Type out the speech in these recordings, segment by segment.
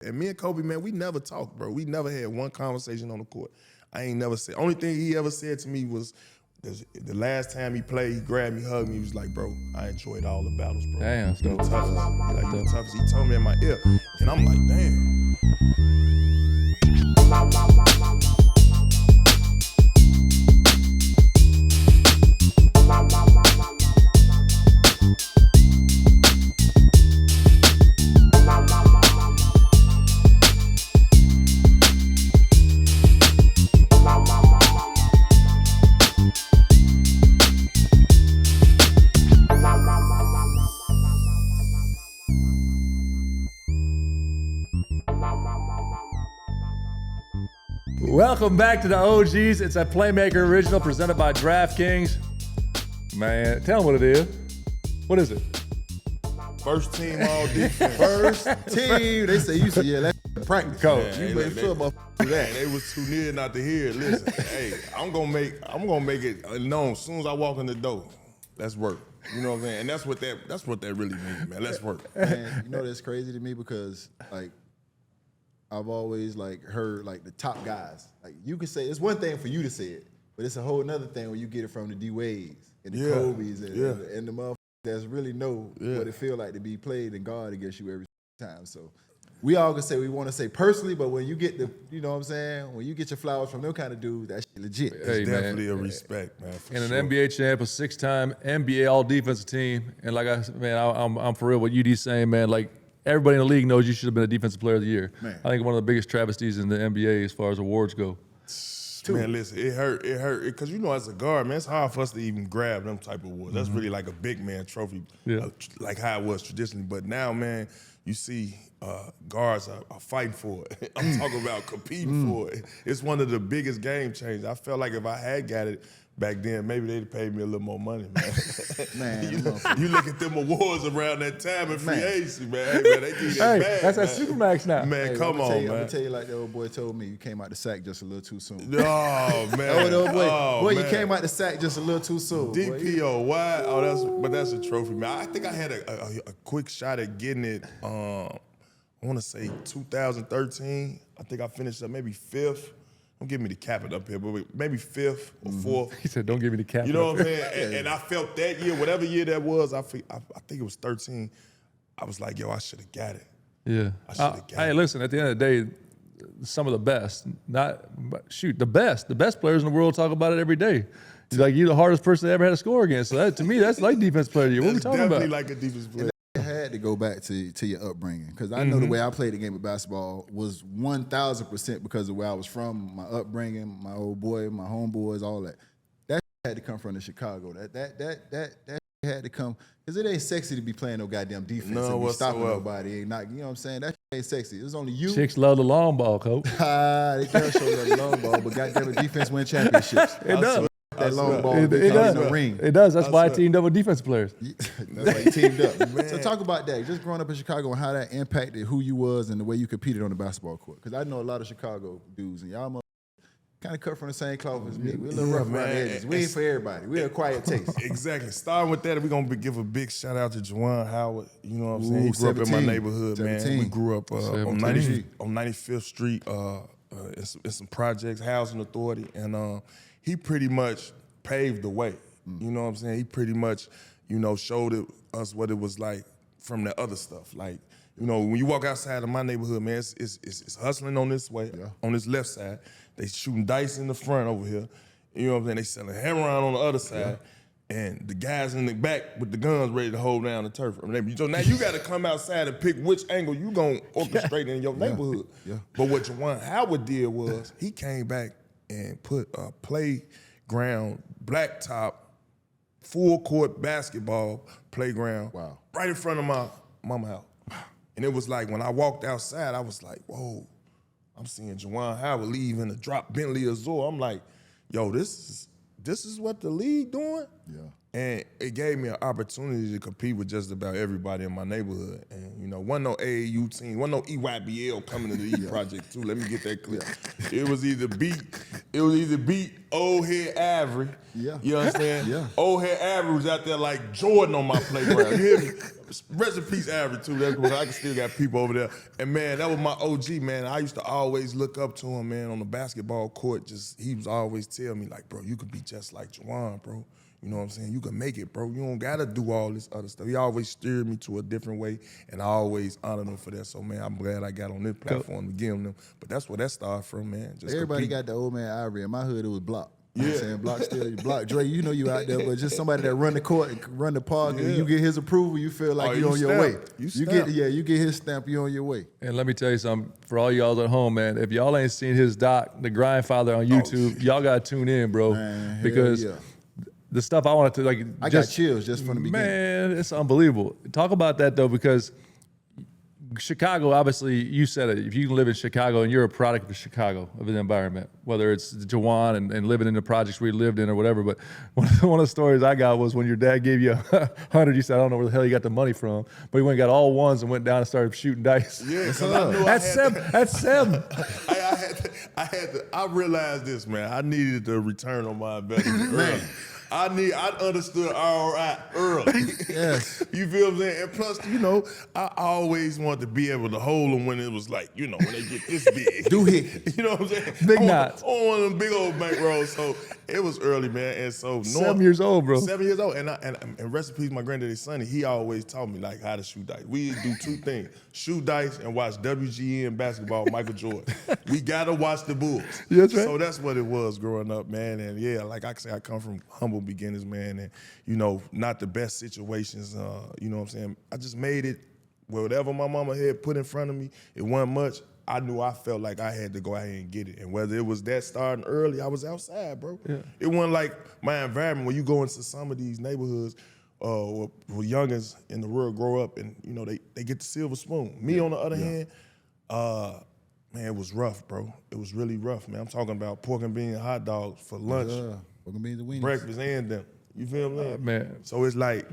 And me and Kobe, man, we never talked, bro. We never had one conversation on the court. I ain't never said. Only thing he ever said to me was the last time he played, he grabbed me, hugged me. He was like, bro, I enjoyed all the battles, bro. Damn, that's dope. You the toughest. He told me in my ear. And I'm like, damn. Welcome back to the OGs. It's a Playmaker original presented by DraftKings. Man, tell them what it is. What is it? First team all defense. First team. They say you said, yeah, that's practice. Coach. You better feel about that. Man, they was too near not to hear it. Listen, hey, I'm gonna make it known as soon as I walk in the door. Let's work. You know what I'm saying? And that's what that really means, man. Let's work. Man, you know that's crazy to me because like I've always like heard like the top guys. Like you can say it's one thing for you to say it, but it's a whole nother thing when you get it from the D-Ways and the Kobe's and the motherfuckers that's really know what it feel like to be played and guard against you every time. So we all can say we want to say personally, but when you get the, you know what I'm saying, when you get your flowers from them kind of dudes, that's legit. Hey, It's definitely a respect, man. And an NBA champ, a 6-time NBA all-defensive team. And like I said, man, I'm for real what UD's saying, man. Like, everybody in the league knows you should have been a defensive player of the year. Man. I think one of the biggest travesties in the NBA as far as awards go. Man, listen, it hurt, because you know as a guard, man, it's hard for us to even grab them type of awards. That's really like a big man trophy, like how it was traditionally. But now, man, you see guards are fighting for it. I'm talking about competing for it. It's one of the biggest game changers. I felt like if I had got it back then, maybe they'd paid me a little more money, man. Man, you look at them awards around that time in free agency, man. Hey, man, they give that bag, that's that Supermax now. Man, come on, man. I'm gonna tell you like the old boy told me, you came out the sack just a little too soon. Oh, man. Old boy, oh, you came out the sack just a little too soon. DPOY, that's a trophy, man. I think I had a quick shot at getting it, I want to say 2013. I think I finished up maybe 5th. Don't give me the cap it up here, but maybe 5th or 4th. He said, don't give me the cap. You know what I'm saying? And I felt that year, whatever year that was, I think it was 13. I was like, yo, I should have got it. Yeah. I should have got it. Hey, listen, at the end of the day, some of the best, the best players in the world talk about it every day. Like, you're the hardest person they ever had to score against. So that, to me, that's like defense player of the year. What are we talking about? Definitely like a defense player. Had to go back to your upbringing because I know the way I played the game of basketball was 1,000% because of where I was from, my upbringing, my old boy, my homeboys, all that. That had to come from the Chicago. That had to come because it ain't sexy to be playing no goddamn defense and be stopping nobody. Ain't not, you know what I'm saying? That ain't sexy. It was only you. Chicks love the long ball, coach. They can't show the long ball, but goddamn it, defense win championships. It does. That long ball, it does. In the ring. It does. That's why I teamed up with defensive players. That's why you teamed up. So talk about that. Just growing up in Chicago and how that impacted who you was and the way you competed on the basketball court. Because I know a lot of Chicago dudes, and y'all kind of cut from the same cloth as me. We're a little rough around the edges. We ain't for everybody. We're a quiet taste. Exactly. Starting with that, we're going to give a big shout out to Juwan Howard. You know what I'm saying? He grew up in my neighborhood, 17. Man. We grew up on 95th Street in some projects, Housing Authority, and he pretty much paved the way. You know what I'm saying? He pretty much, showed us what it was like from the other stuff. Like, when you walk outside of my neighborhood, man, it's hustling on this way, on this left side. They shooting dice in the front over here. You know what I'm saying? They selling heroin on the other side. And the guys in the back with the guns ready to hold down the turf. So now you got to come outside and pick which angle you going to orchestrate in your neighborhood. But what Juwan Howard did was he came back and put a playground, blacktop, full court basketball playground right in front of my mama house. And it was like when I walked outside, I was like, whoa, I'm seeing Juwan Howard leave in a drop Bentley Azure. I'm like, yo, this is what the league doing? Yeah. And it gave me an opportunity to compete with just about everybody in my neighborhood. And, wasn't no AAU team, wasn't no EYBL coming to the E Project too. Let me get that clear. It was either beat Old Head Avery. Yeah. You understand? Yeah. Old Head Avery was out there like Jordan on my playground. You hear me? Rest in peace, Avery, too. That's what I can still got people over there. And, man, that was my OG, man. I used to always look up to him, man, on the basketball court. He was always tell me, like, bro, you could be just like Juwan, bro. You know what I'm saying? You can make it, bro. You don't got to do all this other stuff. He always steered me to a different way, and I always honored him for that. So, man, I'm glad I got on this platform to give him them. But that's where that started from, man. Just everybody got the old man Ivory. In my hood, it was Block. You know what I'm saying? Block still, Block. Dre, you know you out there, but just somebody that run the court and run the park, and you get his approval, you feel like you're on your way. You get his stamp, you're on your way. And let me tell you something, for all y'all at home, man, if y'all ain't seen his doc, The Grindfather on YouTube, y'all got to tune in, bro. Man, because the stuff I wanted to, like, I got chills just from the beginning. Man, it's unbelievable. Talk about that, though, because Chicago, obviously, you said it. If you can live in Chicago and you're a product of Chicago, of the environment, whether it's Juwan and living in the projects we lived in or whatever. But one of the stories I got was when your dad gave you $100, you said, I don't know where the hell you got the money from. But he went and got all ones and went down and started shooting dice. Yeah, because I knew That's seven. I realized this, man. I needed the return on my investment early. I understood ROI early. Yes. You feel what I'm saying? And plus, you know, I always wanted to be able to hold them when it was like, you know, when they get this big. Do hit. You know what I'm saying? Big knots. On one of them big old bankrolls. So it was early, man. And so 7 years old, bro. 7 years old. And rest in peace, my granddaddy Sonny, he always taught me like how to shoot dice. We do two things: shoot dice and watch WGN basketball, Michael Jordan. We gotta watch the Bulls. That's right. So that's what it was growing up, man. And yeah, like I say, I come from humble beginnings, man, and you know, not the best situations. You know what I'm saying? I just made it. Whatever my mama had put in front of me, it wasn't much. I knew I felt like I had to go out here and get it. And whether it was that starting early, I was outside, bro. Yeah. It wasn't like my environment when you go into some of these neighborhoods where youngins in the world grow up and, you know, they get the silver spoon. Me, on the other hand, man, it was rough, bro. It was really rough, man. I'm talking about pork and beans and hot dogs for lunch, pork and beans and wings, breakfast and dinner. You feel me? Man. So it's like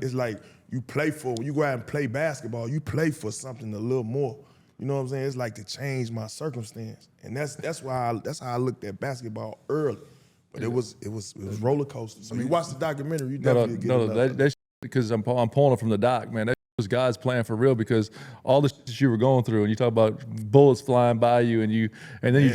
you play for, when you go out and play basketball, you play for something a little more. You know what I'm saying? It's like to change my circumstance. And that's how I looked at basketball early. But it was roller coaster. So you watch the documentary, you definitely get that's because I'm pulling it from the doc, man. That was God's plan for real, because all the shit you were going through, and you talk about bullets flying by you, and then you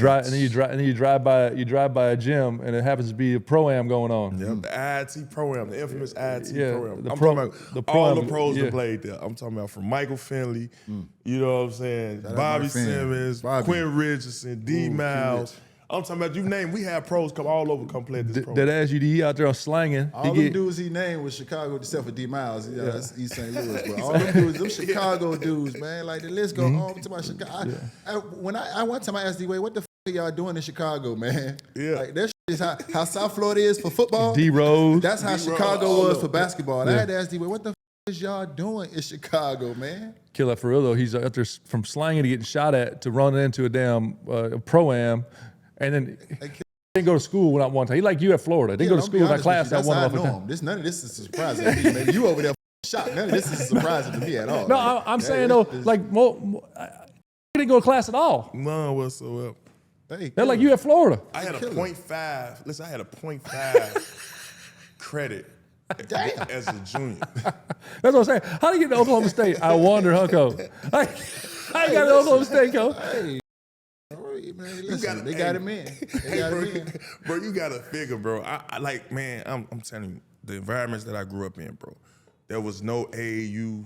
drive by a gym, and it happens to be a pro-am going on. Yeah, the IIT pro-am, the infamous IIT pro-am. I'm talking about all the pros that played there. I'm talking about from Michael Finley, you know what I'm saying, Bobby Simmons, Quinn Richardson, D. Miles. I'm talking about, you name, we had pros come all over come play this program. That ass you he out there on slanging. All them dudes he named was Chicago, except for D. Miles. That's East St. Louis. But all them dudes, them Chicago dudes, man. Like the list go on to my Chicago. One time I asked D-Wade, what the f are y'all doing in Chicago, man? Yeah. Like that shit is how South Florida is for football. D-Rose. That's how Chicago was for basketball. And I had to ask D-Wade, what the f is y'all doing in Chicago, man? Kill that for real though. He's out there from slanging to getting shot at to running into a damn pro-am. And then he didn't go to school one time. He like you at Florida. Didn't go to school in that class that one off time. None of this is surprising to me. Maybe you over there shocked. None of this is surprising to me at all. No, I'm saying though, like he didn't go to class at all. None whatsoever. They're like you at Florida. I had a 0.5. Listen, I had a 0.5 credit as a junior. That's what I'm saying. How do you get to Oklahoma State? I wonder, Hunko. I got to Oklahoma State, Co. Hey. Man, listen, they got him in. They got him in. Bro, you gotta figure, bro. I like, man, I'm telling you, the environments that I grew up in, bro, there was no AAU,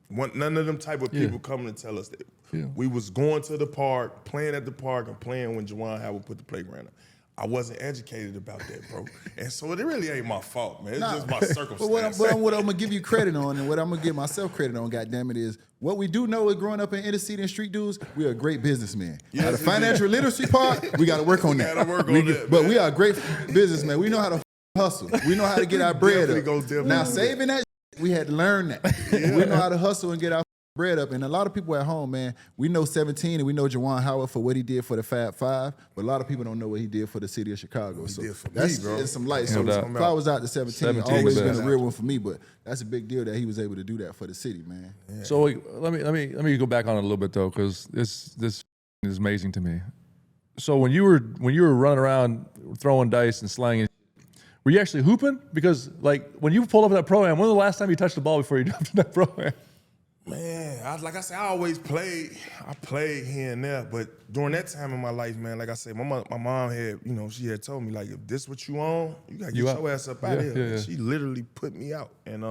none of them type of people coming to tell us that. Yeah. We was going to the park, playing at the park, and playing when Juwan Howard put the playground up. I wasn't educated about that, bro. And so it really ain't my fault, man. It's just my circumstance. But what I'm gonna give you credit on, and what I'm gonna give myself credit on, goddammit, is what we do know is growing up in inner city and street dudes, we are great businessmen. Yes, now, the financial literacy part, we gotta work on that. But we are great businessmen. We know how to hustle. We know how to get our bread up. Now saving that, we had to learn that. Yeah. We know how to hustle and get our bread up. And a lot of people at home, man, we know 17 and we know Juwan Howard for what he did for the Fab Five, but a lot of people don't know what he did for the city of Chicago. So that's some light. So if I was out to 17 always been a real one for me, but that's a big deal that he was able to do that for the city, man. Yeah. So let me go back on it a little bit though, because this is amazing to me. So when you were running around throwing dice and slanging, Were you actually hooping? Because like when you pulled up in that program, when was the last time you touched the ball before you jumped in that program? Man, like I said, I always played. I played here and there, but during that time in my life, man, like I said, my mom had, you know, she had told me like, if this what you on, you gotta get your ass up out of here. She literally put me out, and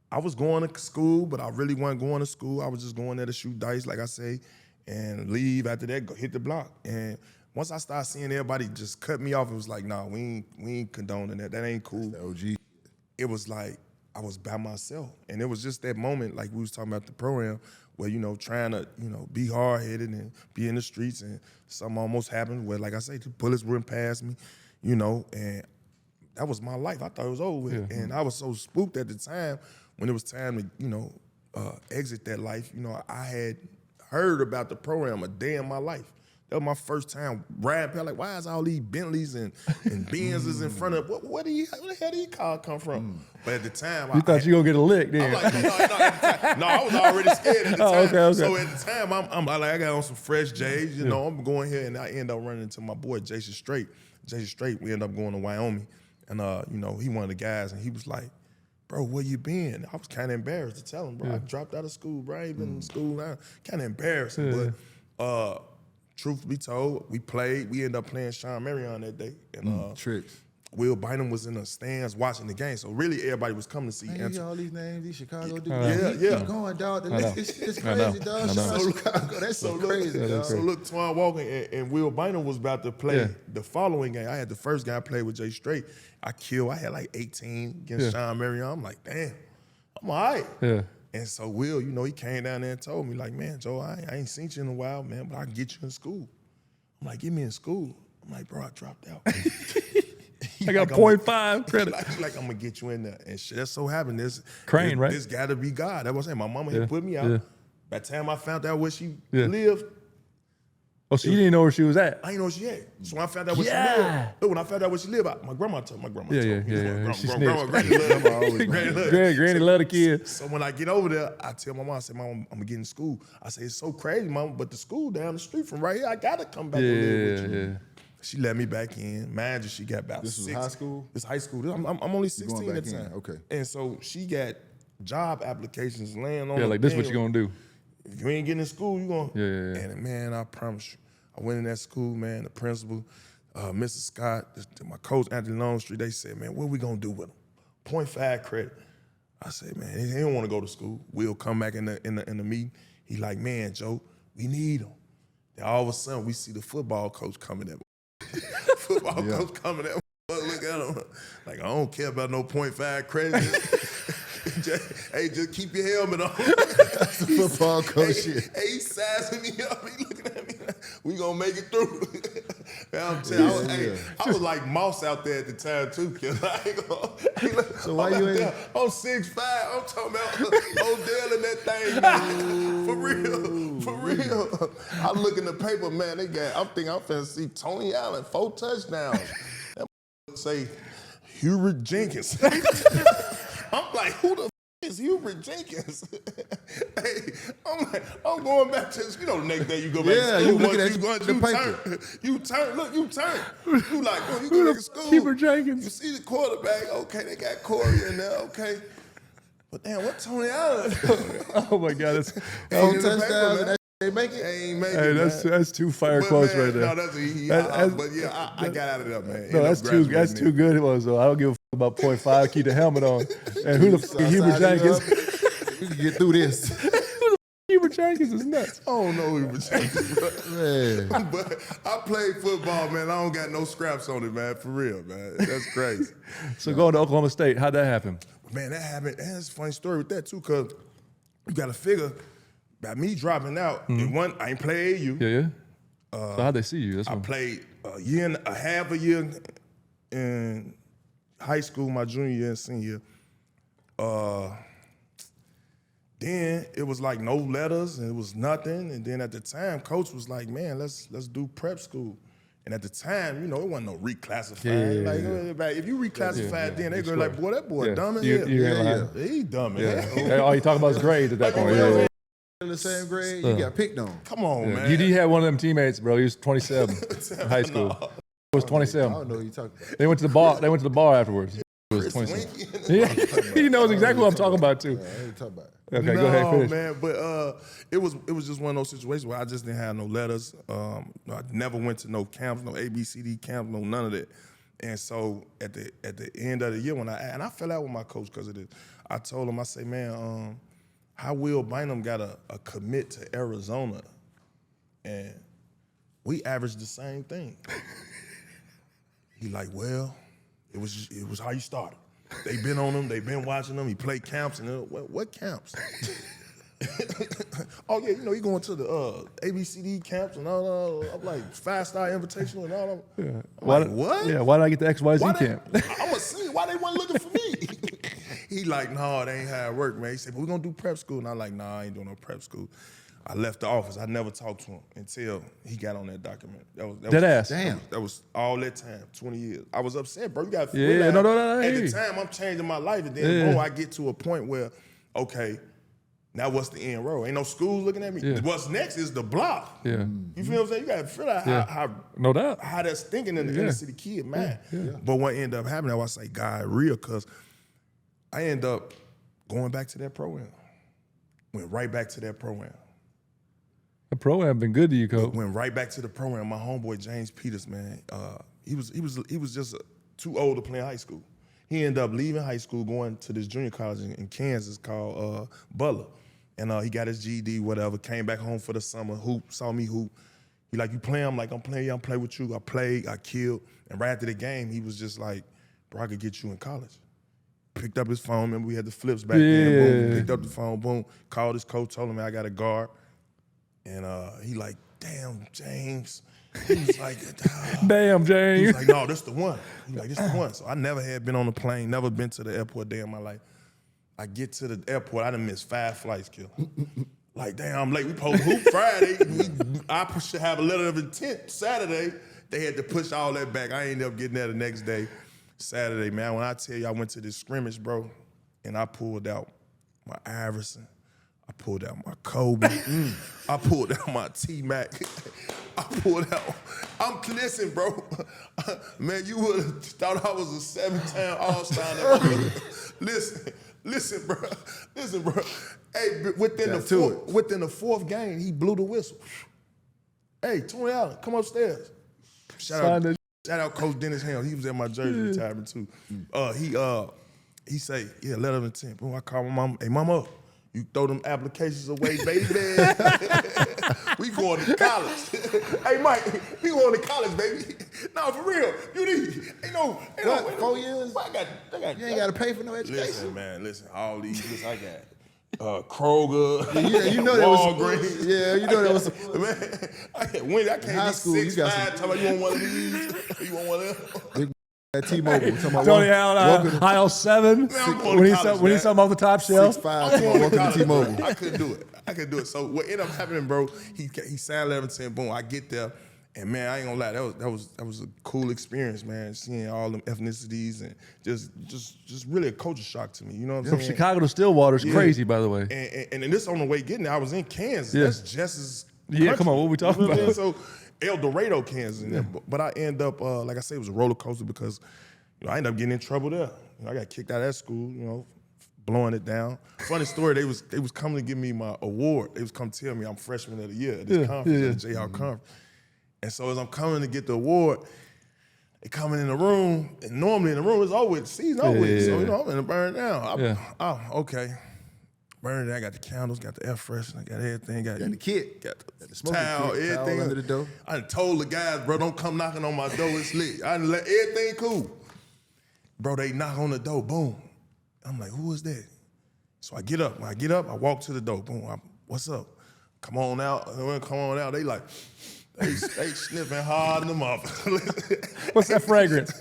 I was going to school, but I really wasn't going to school. I was just going there to shoot dice, like I say, and leave after that, go hit the block. And once I started seeing everybody just cut me off, it was like, nah, we ain't condoning that. That ain't cool. That's the OG. It was like I was by myself. And it was just that moment, like we was talking about the program, where, you know, trying to, you know, be hard-headed and be in the streets, and something almost happened where, like I say, the bullets went past me, you know, and that was my life. I thought it was over with. And I was so spooked at the time when it was time to, you know, exit that life. You know, I had heard about the program a day in my life. That was my first time riding past, like, why is all these Bentleys and Benzes in front of, where the hell did these cars come from? But at the time, you thought you were going to get a lick then. No, I was already scared at the time. Okay. So at the time, I'm like, I got on some fresh J's, you know, I'm going here, and I end up running into my boy, Jason Strait. Jason Strait, we end up going to Wyoming, and, you know, he one of the guys, and he was like, bro, where you been? I was kind of embarrassed to tell him, bro, I dropped out of school, bro, I ain't been in school now. Kind of embarrassing, but truth be told, we played. We ended up playing Sean Marion that day. And Tricks. Will Bynum was in the stands watching the game. So really everybody was coming to see Man, you all these names, these Chicago dudes. Yeah. Keep going, dog. The list is crazy, dog. Chicago, that's so crazy, dog. So look, Twan Walker and Will Bynum was about to play the following game. I had the first game I played with Jay Strait. I had like 18 against Sean Marion. I'm like, damn, I'm all right. Yeah. And so Will, you know, he came down there and told me, like, man, Joe, I ain't seen you in a while, man, but I can get you in school. I'm like, get me in school. I'm like, bro, I dropped out. I got 0.5 credit. Like, I'm going to get you in there. And shit, that so happened. This got to be God. That's what I'm saying. My mama had put me out. By the time I found out where she lived. Oh, so you didn't know where she was at? I didn't know where she at. So when I found out where she lived, when I found out where she lived, my grandma told me. Granny love the kid. So when I get over there, I tell my mom, I say, Mom, I'm going to get in school. I say, it's so crazy, Mama, but the school down the street from right here, I got to come back and live with you. She let me back in. Mind you, she got about This was high school? It's high school. I'm only 16 at the time. Okay. And so she got job applications laying on like, this is what you going to do. If you ain't getting in school, you going to. And man, I promise you, I went in that school, man, the principal, Mrs. Scott, my coach, Anthony Longstreet, they said, man, what we going to do with him? 0.5 credit. I said, man, he don't want to go to school. We'll come back in the meeting. He like, man, Joe, we need him. Then all of a sudden, we see the football coach coming at coach coming at look at him. Like, I don't care about no 0.5 credit. Just keep your helmet on. That's the football coach shit. He sizing me up. He looking at me like, we gonna make it through. I'm telling you, I was like Moss out there at the time too, kid. So why you ain't? I'm 6'5". I'm talking about Odell in that thing. For real. I look in the paper, man. I'm thinking I'm finna see Tony Allen 4 touchdowns. That say Hubert Jenkins. I'm like, who the is Hubert Jenkins? Hey, I'm going back to, you know, the next day you go back to school. You looking at the paper. You turn. You like, oh, you go back to school. Hubert Jenkins. You see the quarterback, okay, they got Corey in there, okay. But damn, what Tony Allen? Oh my God, that's 4 touchdowns and they make it. They ain't make it. Hey, that's 2 fire quotes right there. No, but yeah, I got out of there, man. No, that's too good. It was though. I don't give a fuck about 0.5. Keep the helmet on. And who the fuck is Hubert Jenkins? You can get through this. Who the Hubert Jenkins is nuts. I don't know Hubert Jenkins, man. But I played football, man. I don't got no scraps on it, man. For real, man. That's crazy. So going to Oklahoma State, how'd that happen? Man, that happened. That's a funny story with that too, cause you got to figure. By me dropping out, I ain't played AU. Yeah. So how'd they see you? I played half a year in high school, my junior year and senior. Then it was like no letters and it was nothing. And then at the time, coach was like, man, let's do prep school. And at the time, you know, it wasn't no reclassifying. Like, if you reclassified then, they go like, boy, that boy dumb as hell. He dumb as hell. All you talking about is grades at that point. In the same grade, you got picked on. Come on, man. UD had one of them teammates, bro. He was 27 in high school. was 27. I don't know who you talking about. They went to the bar. They went to the bar afterwards. It was 27. Yeah, he knows exactly what I'm talking about too. I ain't talking about. Okay, go ahead, finish. Man, but it was just one of those situations where I just didn't have no letters. I never went to no camps, no ABCD camps, no none of that. And so at the end of the year when I fell out with my coach because of this, I told him, I say, man, how Will Bynum got a commit to Arizona, and we averaged the same thing. He like, well, it was how you started. They been on him, they been watching him. He played camps and what camps? Oh yeah, he going to the ABCD camps and all. I'm like 5-star invitational and all. Yeah. Like, what? Yeah, why did I get the XYZ camp? I'm gonna see why they wasn't looking for me. He like, no, that ain't how it work, man. He said, but we're gonna do prep school. And I'm like, nah, I ain't doing no prep school. I left the office. I never talked to him until he got on that document. That was all that time, 20 years. I was upset, bro. You got to feel that. No. At the time, I'm changing my life. And then, boom, I get to a point where, okay, now what's the end road? Ain't no schools looking at me. Yeah. What's next is the block. Yeah. You feel what I'm saying? You got to feel out how no doubt how that's thinking in the inner city kid, man. Yeah. But what ended up happening, I was like, God, real, because I ended up going back to that program. Went right back to that program. The program been good to you, Coach. Went right back to the program. My homeboy James Peters, man, he was just too old to play in high school. He ended up leaving high school, going to this junior college in Kansas called Butler, and he got his GED, whatever. Came back home for the summer. Hoop, saw me hoop. He like, you playing? I'm like, I'm playing. I'm playing with you. I played. I killed. And right after the game, he was just like, bro, I could get you in college. Picked up his phone. Remember we had the flips back then. Boom. Picked up the phone. Boom. Called his coach. Told him, man, I got a guard. And he like, damn, James. He was like, damn, James. He was like, no, this the one. He like, this the one. So I never had been on a plane, never been to the airport a day in my life. I get to the airport, I done missed 5 flights, Kill. Like, damn, I'm late. We supposed to hoop Friday. I should have a letter of intent Saturday. They had to push all that back. I ended up getting there the next day, Saturday, man. When I tell you I went to this scrimmage, bro, and I pulled out my Iverson. I pulled out my Kobe. I pulled out my T-Mac. I pulled out. Listen, bro. Man, you would have thought I was a 7-time All-Star. Listen, bro. Hey, within the fourth game, he blew the whistle. Hey, Tony Allen, come upstairs. Shout out Coach Dennis Hale. He was at my jersey retirement too. He say, yeah, letter of intent. Boom, I call my mom. Hey, mama. You throw them applications away, baby. We going to college. Hey, Mike, we going to college, baby. No, for real. You need, ain't no 4 years? You ain't got to pay for no education. Listen, all these, I got Kroger, you know Walgreens. You know that was man, I can't high be school, 6'5", talking about you want one of these, you want one of them. T-Mobile. Tony Allen, aisle 7. When he saw off the top shelf. 6'5", welcome to T-Mobile. I couldn't do it. So what ended up happening, bro? He signed 11-10. Boom. I get there, and man, I ain't gonna lie, that was a cool experience, man. Seeing all them ethnicities and just really a culture shock to me. You know what I'm saying? From Chicago to Stillwater is crazy, by the way. And this on the way getting there, I was in Kansas. That's just as country. Come on, what we talking about? So El Dorado, Kansas. But I end up, like I say, it was a roller coaster because, I ended up getting in trouble there. I got kicked out of that school, blowing it down. Funny story, they was coming to give me my award. They was come tell me I'm freshman of the year at this conference, the Jayhawk conference. And so as I'm coming to get the award, they coming in the room, and normally in the room it's over, the season over with. So, I'm in the burn down. Oh, okay. Burning, I got the candles, got the air freshener, got everything, got the kit, got the towel, everything under the door. I done told the guys, bro, don't come knocking on my door, it's lit. I done let everything cool. Bro, they knock on the door, boom. I'm like, who is that? So I get up. When I get up, I walk to the door, boom. What's up? Come on out. They like, they sniffing hard in the mouth. What's that fragrance?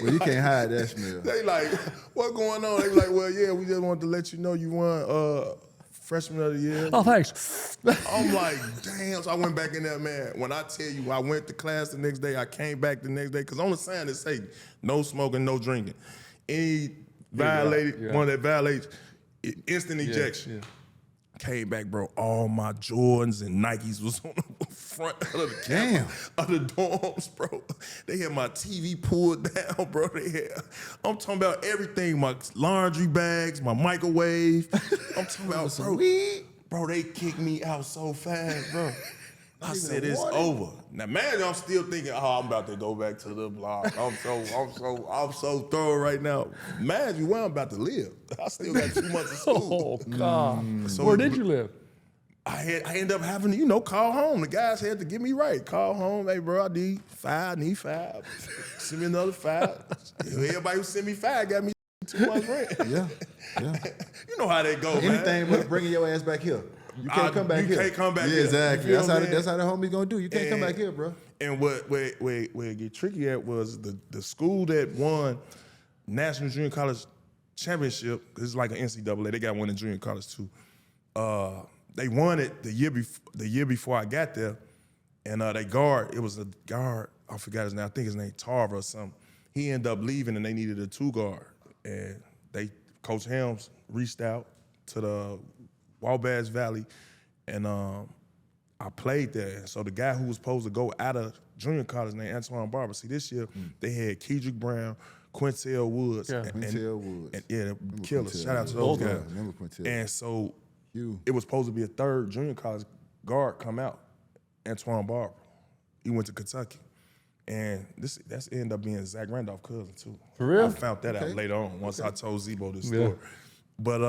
Well, you can't hide that smell. They like, what going on? They like, well, yeah, we just wanted to let you know you won freshman of the year. Oh, thanks. I'm like, damn. So I went back in there, man. When I tell you, I went to class the next day, I came back the next day, because on the sign it say, no smoking, no drinking. Any violated, one that violates, instant ejection. Came back, bro. All my Jordans and Nikes was on the front of the campus, of the dorms, bro. They had my TV pulled down, bro. I'm talking about everything. My laundry bags, my microwave. I'm talking about, bro, they kicked me out so fast, bro. I said it's over. Now, man, I'm still thinking, I'm about to go back to the block. I'm so thorough right now. Imagine where I'm about to live. I still got 2 months of school. Oh God! So where did you live? I ended up having to, call home. The guys had to get me right. Call home, hey, bro, I need five. Send me another 5. Everybody who sent me 5 got me 2 months rent. Yeah. You know how that go, man. Anything but bringing your ass back here. You can't come back here. You can't come back here. Yeah, exactly. That's how the homie's gonna do. You can't come back here, bro. And where it get tricky at was the school that won National Junior College Championship. This is like an NCAA. They got one in junior college too. They won it the year before I got there, and it was a guard. I forgot his name. I think his name Tarver or something. He ended up leaving, and they needed a 2 guard. And Coach Helms reached out to the Wabash Valley, and I played there. So the guy who was supposed to go out of junior college named Antoine Barber. See, this year they had Kedrick Brown, Quintel Woods. Yeah. Quintel Woods. And the killers. Shout out to those guys. Remember Quintel. And so it was supposed to be a 3rd junior college guard come out, Antoine Barber. He went to Kentucky. And that's ended up being Zach Randolph's cousin too. For real? I found that out later on once I told Zebo this story. But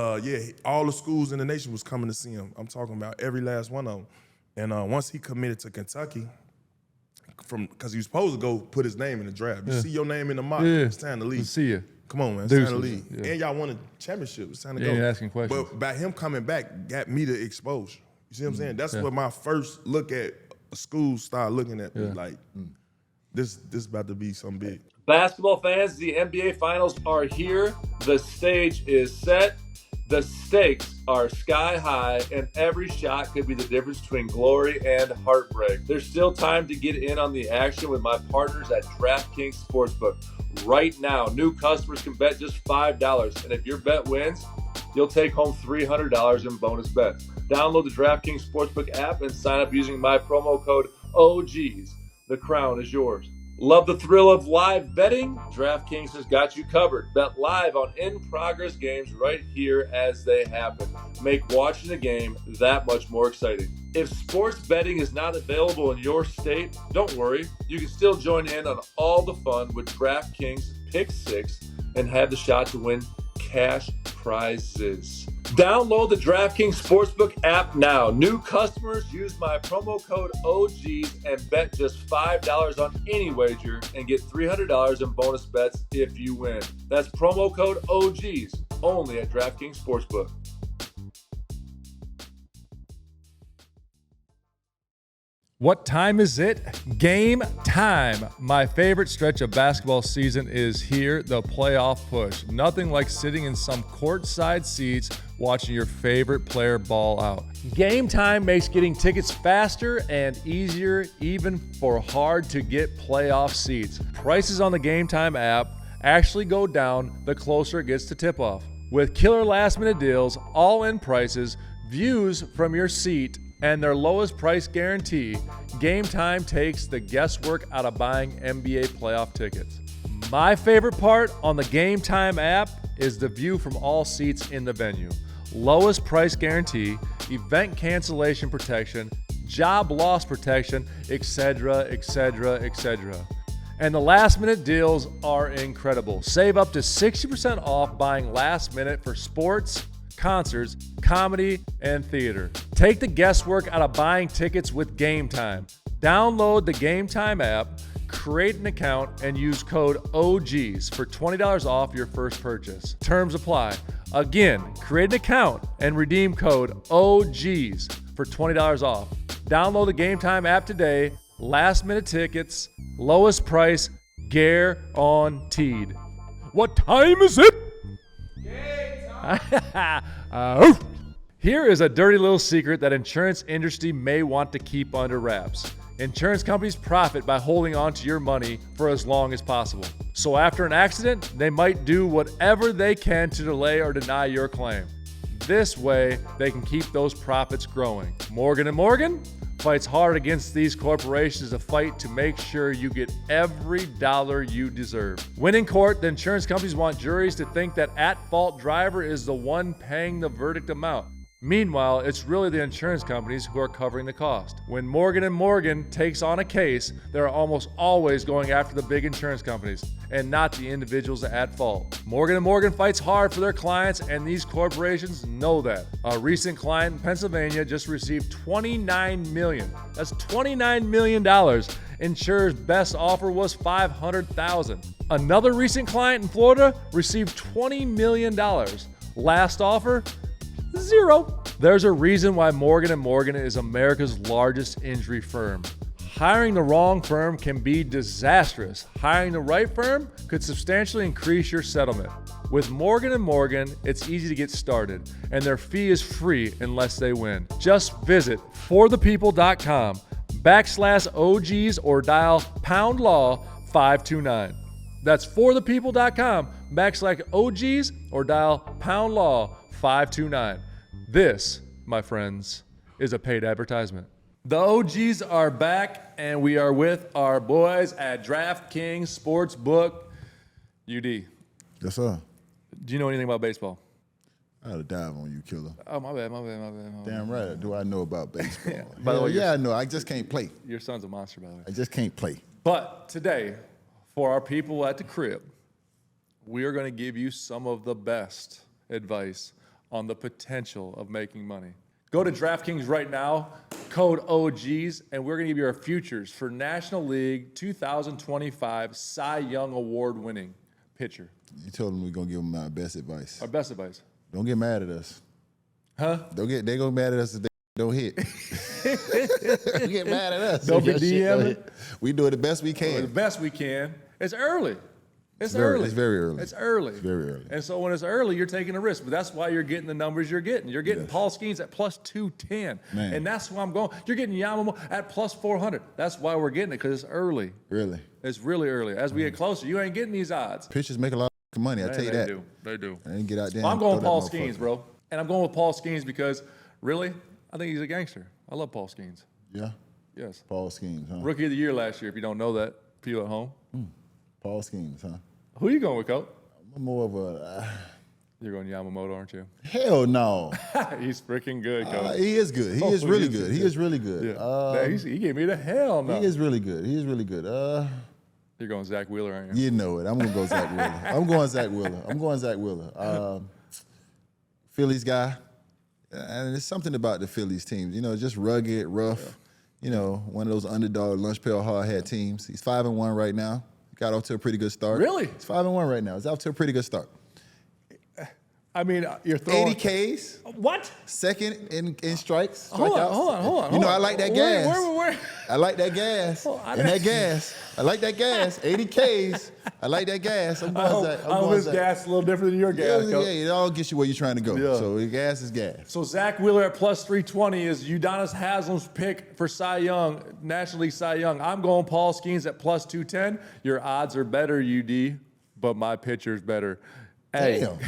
all the schools in the nation was coming to see him. I'm talking about every last one of them. And once he committed to Kentucky, because he was supposed to go put his name in the draft. You see your name in the mock, it's time to leave. Let's see you. Come on, man, it's time to leave. Yeah. And y'all won a championship, it's time to go. Ain't asking questions. But by him coming back, got me the exposure. You see what I'm saying? That's what my first look at a school started looking at me like, this about to be something big. Basketball fans, the NBA Finals are here. The stage is set. The stakes are sky high, and every shot could be the difference between glory and heartbreak. There's still time to get in on the action with my partners at DraftKings Sportsbook. Right now, new customers can bet just $5, and if your bet wins, you'll take home $300 in bonus bets. Download the DraftKings Sportsbook app and sign up using my promo code OGs. The crown is yours. Love the thrill of live betting? DraftKings has got you covered. Bet live on in-progress games right here as they happen. Make watching the game that much more exciting. If sports betting is not available in your state, don't worry. You can still join in on all the fun with DraftKings Pick 6 and have the shot to win cash prizes. Download the DraftKings Sportsbook app now. New customers use my promo code OGs and bet just $5 on any wager and get $300 in bonus bets if you win. That's promo code OGs only at DraftKings Sportsbook. What time is it? Game time. My favorite stretch of basketball season is here, the playoff push. Nothing like sitting in some courtside seats watching your favorite player ball out. Game time makes getting tickets faster and easier, even for hard to get playoff seats. Prices on the Game Time app actually go down the closer it gets to tip-off. With killer last-minute deals, all-in prices, views from your seat, and their lowest price guarantee, Game Time takes the guesswork out of buying NBA playoff tickets. My favorite part on the Game Time app is the view from all seats in the venue. Lowest price guarantee, event cancellation protection, job loss protection, etc., etc., etc. And the last minute deals are incredible. Save up to 60% off buying last minute for sports, concerts, comedy, and theater. Take the guesswork out of buying tickets with Game Time. Download the Game Time app, create an account, and use code OGs for $20 off your first purchase. Terms apply. Again, create an account and redeem code OGs for $20 off. Download the Game Time app today. Last minute tickets, lowest price, guaranteed. What time is it? Here is a dirty little secret that insurance industry may want to keep under wraps. Insurance companies profit by holding on to your money for as long as possible. So after an accident, they might do whatever they can to delay or deny your claim. This way, they can keep those profits growing. Morgan & Morgan fights hard against these corporations to fight to make sure you get every dollar you deserve. When in court, the insurance companies want juries to think that at-fault driver is the one paying the verdict amount. Meanwhile, it's really the insurance companies who are covering the cost. When Morgan & Morgan takes on a case, they're almost always going after the big insurance companies and not the individuals at fault. Morgan & Morgan fights hard for their clients, and these corporations know that. A recent client in Pennsylvania just received $29 million. That's $29 million. Insurer's best offer was $500,000. Another recent client in Florida received $20 million. Last offer, zero. There's a reason why Morgan & Morgan is America's largest injury firm. Hiring the wrong firm can be disastrous. Hiring the right firm could substantially increase your settlement. With Morgan & Morgan, it's easy to get started, and their fee is free unless they win. Just visit forthepeople.com/OGs or dial #law 529. That's forthepeople.com/OGs or dial #law 529. This, my friends, is a paid advertisement. The OGs are back, and we are with our boys at DraftKings Sportsbook. UD. Yes, sir. Do you know anything about baseball? I had to dive on you, killer. Oh, my bad. Damn right. Do I know about baseball? By the way, yeah, I know. I just can't play. Your son's a monster, by the way. I just can't play. But today, for our people at the crib, we are going to give you some of the best advice on the potential of making money. Go to DraftKings right now, code OGs, and we're going to give you our futures for National League 2025 Cy Young Award winning pitcher. You told them we're going to give them our best advice. Our best advice. Don't get mad at us. Huh? They going to get mad at us if they don't hit. Don't get mad at us. Don't be DMing. We do it the best we can. The best we can. It's early. It's very- early. it's very early. It's early. It's very early. And so when it's early, you're taking a risk. But that's why you're getting the numbers you're getting. You're getting Paul Skeens at +210. Man. And that's why I'm going. You're getting Yamamoto at +400. That's why we're getting it, because it's early. Really? It's really early. As we get closer, you ain't getting these odds. Pitchers make a lot of money, I tell you that. They do. I didn't get out there. Well, I'm and going throw Paul that Skeens, motherfucker. bro. And I'm going with Paul Skeens because, really, I think he's a gangster. I love Paul Skeens. Yeah? Yes. Paul Skeens, huh? Rookie of the year last year, if you don't know that, people at home. Paul Skeens, huh? Who you going with, Coach? I'm more of a... You're going Yamamoto, aren't you? hell no. He's freaking good, Coach. He is good. He is really good. He is really good. Yeah. He gave me the hell no. He is really good. He is really good. You're going Zach Wheeler, aren't you? You know it. I'm going to go Zach Wheeler. I'm going Zach Wheeler. Phillies guy. And there's something about the Phillies teams. You know, just rugged, rough. Yeah. You know, one of those underdog, lunch pail, hard hat teams. He's 5-1 right now. Got off to a pretty good start. Really? He's 5-1 right now. He's off to a pretty good start. I mean, you're throwing 80 Ks. What? Second in strikes. Hold strikeouts. on. You know, I like that gas. Where? I like that gas. I like that gas. 80 Ks. I like that gas. I'm going Zach. I hope his gas a little different than your gas. Yeah, it all gets you where you're trying to go. Yeah. So gas is gas. So Zach Wheeler at +320 is Udonis Haslam's pick for Cy Young, National League Cy Young. I'm going Paul Skeens at +210. Your odds are better, UD, but my pitcher's better. Hey, Damn.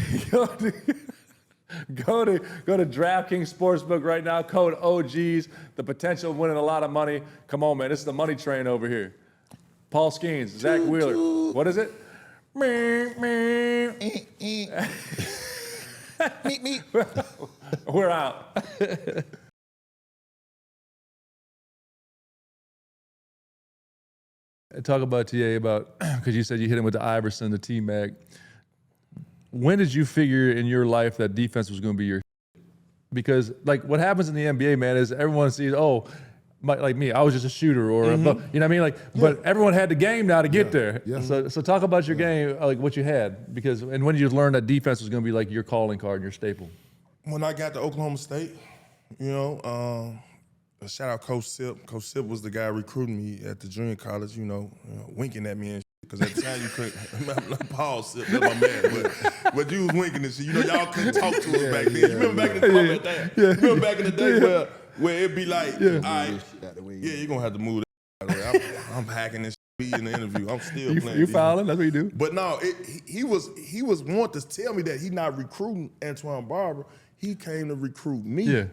go to DraftKings Sportsbook right now. Code OGs. The potential of winning a lot of money. Come on, man. This is the money train over here. Paul Skeens, Zach Wheeler. What is it? Meet. We're out. Talk about TA because you said you hit him with the Iverson, the T-Mac. When did you figure in your life that defense was going to be your? Because like what happens in the NBA, man, is everyone sees, like me, I was just a shooter, or you know what I mean, like. Yeah. But everyone had the game now to get there. Yeah. So talk about your game, like what you had, and when did you learn that defense was going to be like your calling card and your staple? When I got to Oklahoma State, you know, shout out Coach Sip. Coach Sip was the guy recruiting me at the junior college. You know winking at me and. Because at the time you couldn't, Paul Sip, that's my man, but you was winking and shit. You know, y'all couldn't talk to us back then. You remember back in the day? You remember back in the day where it'd be like, all right, you're going to have to move that way. I'm hacking this shit in the interview. I'm still playing. You fouling? That's what you do? But no, he was wanting to tell me that he not recruiting Antoine Barber. he came to recruit me. Yeah.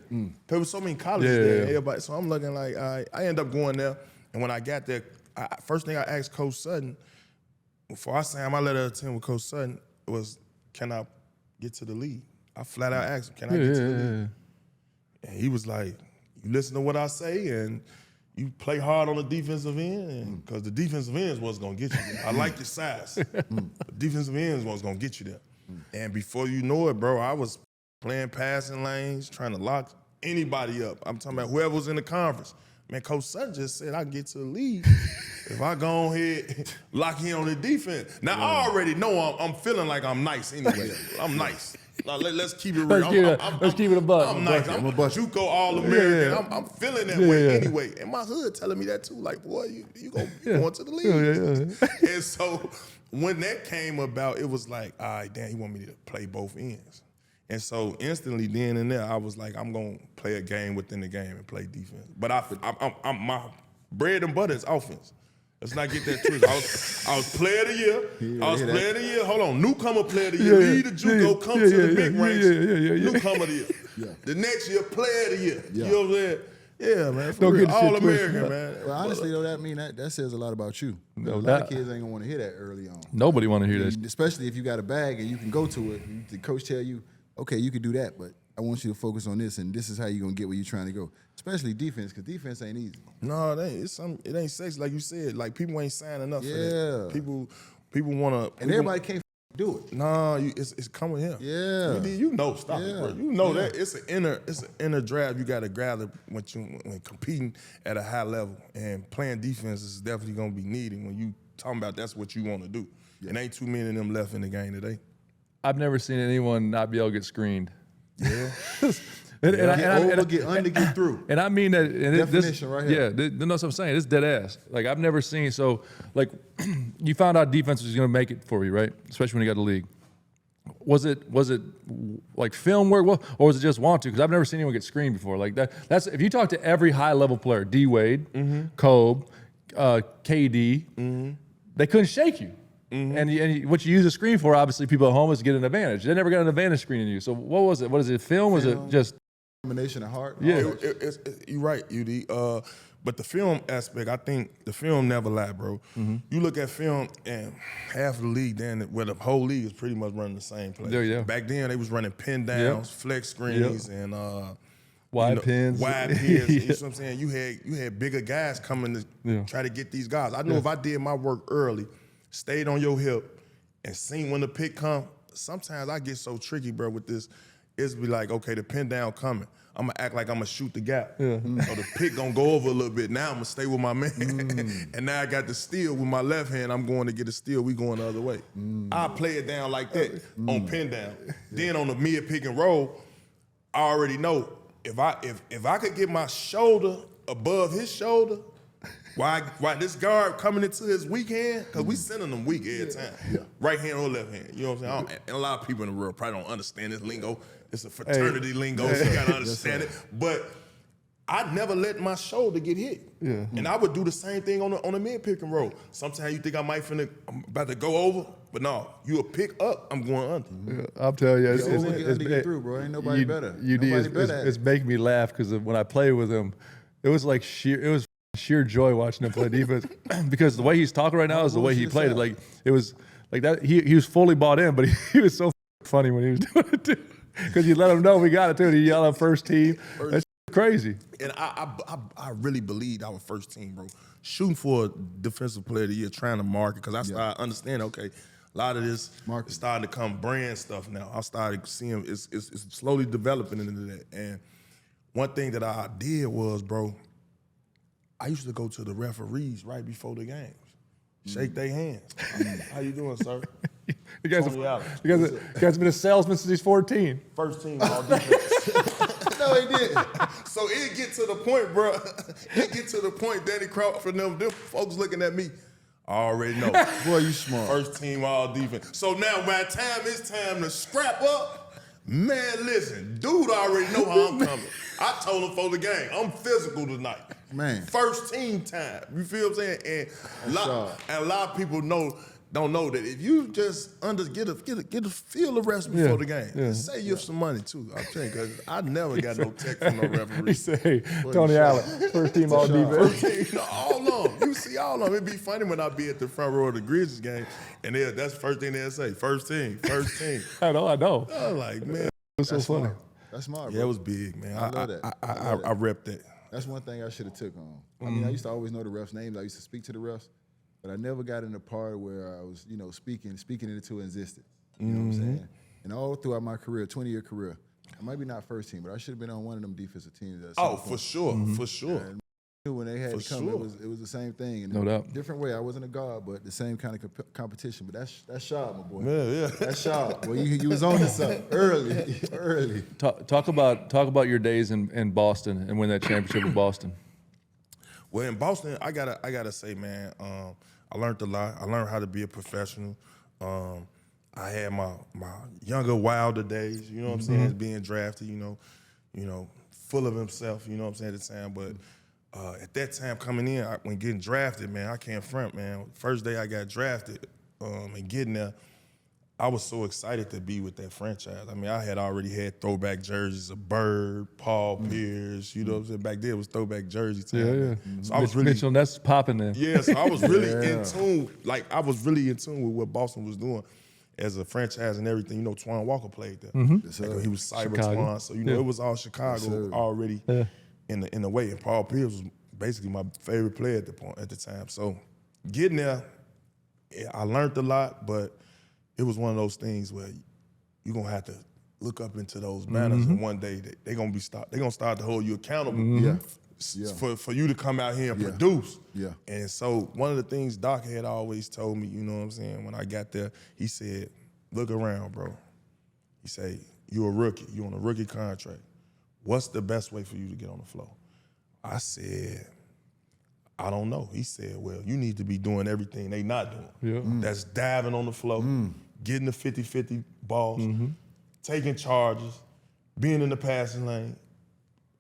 There was so many colleges there, everybody. So I'm looking like, all right. I end up going there, and when I got there, first thing I asked Coach Sutton, before I signed my letter of intent with Coach Sutton, was, can I get to the league? I flat out asked him, can I get to the league? And he was like, you listen to what I say, and you play hard on the defensive end, because the defensive end is what's going to get you there. I like your size. The defensive end is what's going to get you there. And before you know it, bro, I was playing passing lanes, trying to lock anybody up. I'm talking about whoever was in the conference. Man, Coach Sutton just said I can get to the league if I go ahead lock in on the defense. Now, I already know I'm feeling like I'm nice anyway. I'm nice. Now, let's keep it real. Let's keep it a buck. I'm nice. I'm a JUCO All-American. I'm feeling that way anyway. And my hood telling me that too. Like, boy, you going to the league. And so when that came about, it was like, all right, damn, he want me to play both ends. And so instantly then and there, I was like, I'm going to play a game within the game and play defense. But I'm my bread and butter is offense. Let's not get that twisted. I was player of the year. I was player of the year. Hold on. Newcomer player of the year. Lead the JUCO, come to the big ranks. Newcomer of the year. The next year, player of the year. You know what I'm saying? Yeah, man. For real. All-American, man. Well, honestly, though, that says a lot about you. A lot of kids ain't going to want to hear that early on. Nobody want to hear that. Especially if you got a bag and you can go to it. And the coach tell you, okay, you can do that, but I want you to focus on this, and this is how you're going to get where you're trying to go. Especially defense, because defense ain't easy. No, it ain't. It ain't sexy, like you said. Like, people ain't signing up for that. People want to. And everybody can't do it. No, it's coming here. Yeah. You know, stop it, bro. You know that it's an inner drive you got to gather when competing at a high level, and playing defense is definitely going to be needed when you talking about that's what you want to do. Yeah. And ain't too many of them left in the game today. I've never seen anyone not be able to get screened. Yeah. Get through. And I mean that. And definition right here. Yeah, that's what I'm saying. It's dead ass. Like, I've never seen, so, like, you found out defense was going to make it for you, right? Especially when you got the league. Was it like film work, or was it just want to? Because I've never seen anyone get screened before. Like that's if you talk to every high level player, D Wade, Kobe, KD, they couldn't shake you. And what you use a screen for, obviously, people at home is get an advantage. They never got an advantage screening you. So what was it? What is it? Film? Was it just combination of heart? Yeah, you're right, UD. But the film aspect, I think the film never lie, bro. You look at film, and half of the league then, where the whole league is pretty much running the same play. Yeah. Back then, they was running pin downs, flex screens, and wide pins. Wide pins. You know what I'm saying? You had bigger guys coming to try to get these guys. I know if I did my work early, stayed on your hip, and seen when the pick come, sometimes I get so tricky, bro, with this. It's be like, okay, the pin down coming. I'm going to act like I'm going to shoot the gap. So the pick going to go over a little bit. Now I'm going to stay with my man. And now I got the steal with my left hand. I'm going to get a steal. We going the other way. I play it down like that on pin down. Then on the mid pick and roll, I already know if I could get my shoulder above his shoulder, why this guard coming into his weak hand? Because we sending them weak every time. Right hand or left hand. You know what I'm saying? And a lot of people in the world probably don't understand this lingo. It's a fraternity lingo, so you gotta understand it. But I never let my shoulder get hit. And I would do the same thing on the mid pick and roll. Sometimes you think I'm about to go over, but no, you a pick up, I'm going under. I'm telling you, it's through, bro. Ain't nobody better. It's making me laugh because when I play with him, it was like sheer joy watching him play defense because the way he's talking right now is the way he played it. Like, it was like that. He was fully bought in, but he was so funny when he was doing it too. Because you let him know we got it too. And he yelled at first team. That's crazy. And I really believed our first team, bro. Shooting for a defensive player of the year, trying to market, because I started understanding, okay, a lot of this is starting to come brand stuff now. I started seeing it's slowly developing into that. And one thing that I did was, bro, I used to go to the referees right before the games, shake their hands. How you doing, sir? You guys have been a salesman since he's 14. First team all defense. No, he didn't. So it get to the point, bro. It get to the point, Danny Crawford and them folks looking at me, I already know. Boy, you smart. First team all defense. So now by the time it's time to scrap up, man, listen, dude already know how I'm coming. I told him for the game, I'm physical tonight. Man. First team time. You feel what I'm saying? And a lot of people know don't know that if you just get a feel the refs before the game, and save you some money too. I'm saying because I never got no tech from no referee. He say, Tony Allen, first team all defense. All on. You see all on. It'd be funny when I be at the front row of the Grizzlies game, and that's the first thing they'll say, first team. I know. I'm like, man. It's so funny. That's smart, bro. Yeah, it was big, man. I love that. I rep that. That's one thing I should have took on. I mean, I used to always know the refs' names. I used to speak to the refs, but I never got in the part where I was, speaking it into existence. You know what I'm saying? And all throughout my career, 20-year career, I might be not first team, but I should have been on one of them defensive teams. For sure. And when they had to come, it was the same thing. And no doubt. Different way. I wasn't a guard, but the same kind of competition. But that's sharp, my boy. Yeah. That's sharp. Well, you was on to something early. Talk about your days in Boston and win that championship with Boston. Well, in Boston, I gotta say, man, I learned a lot. I learned how to be a professional. I had my younger, wilder days. You know what I'm saying? Being drafted, full of himself. You know what I'm saying at the time, but. At that time coming in, when getting drafted, man, I can't front, man. First day I got drafted and getting there, I was so excited to be with that franchise. I mean, I had already had throwback jerseys of Bird, Paul Pierce, you know what I'm saying? Back then it was throwback jersey time. Yeah. So I was really, Mitchell Ness popping there. Yeah, so I was really in tune. Like, I was really in tune with what Boston was doing as a franchise and everything. You know, Twan Walker played there. Like, he was Cyber Twan, so, it was all Chicago already. Yeah. In the way, and Paul Pierce was basically my favorite player at the time. So getting there, I learned a lot, but it was one of those things where you're gonna have to look up into those banners, and one day they're gonna start to hold you accountable. For you to come out here and produce. Yeah. And so one of the things Doc had always told me, you know what I'm saying, when I got there, he said, look around, bro. He said, you're a rookie, you're on a rookie contract. What's the best way for you to get on the floor? I said, I don't know. He said, well, you need to be doing everything they not doing. Yeah. That's diving on the floor, getting the 50-50 balls, taking charges, being in the passing lane,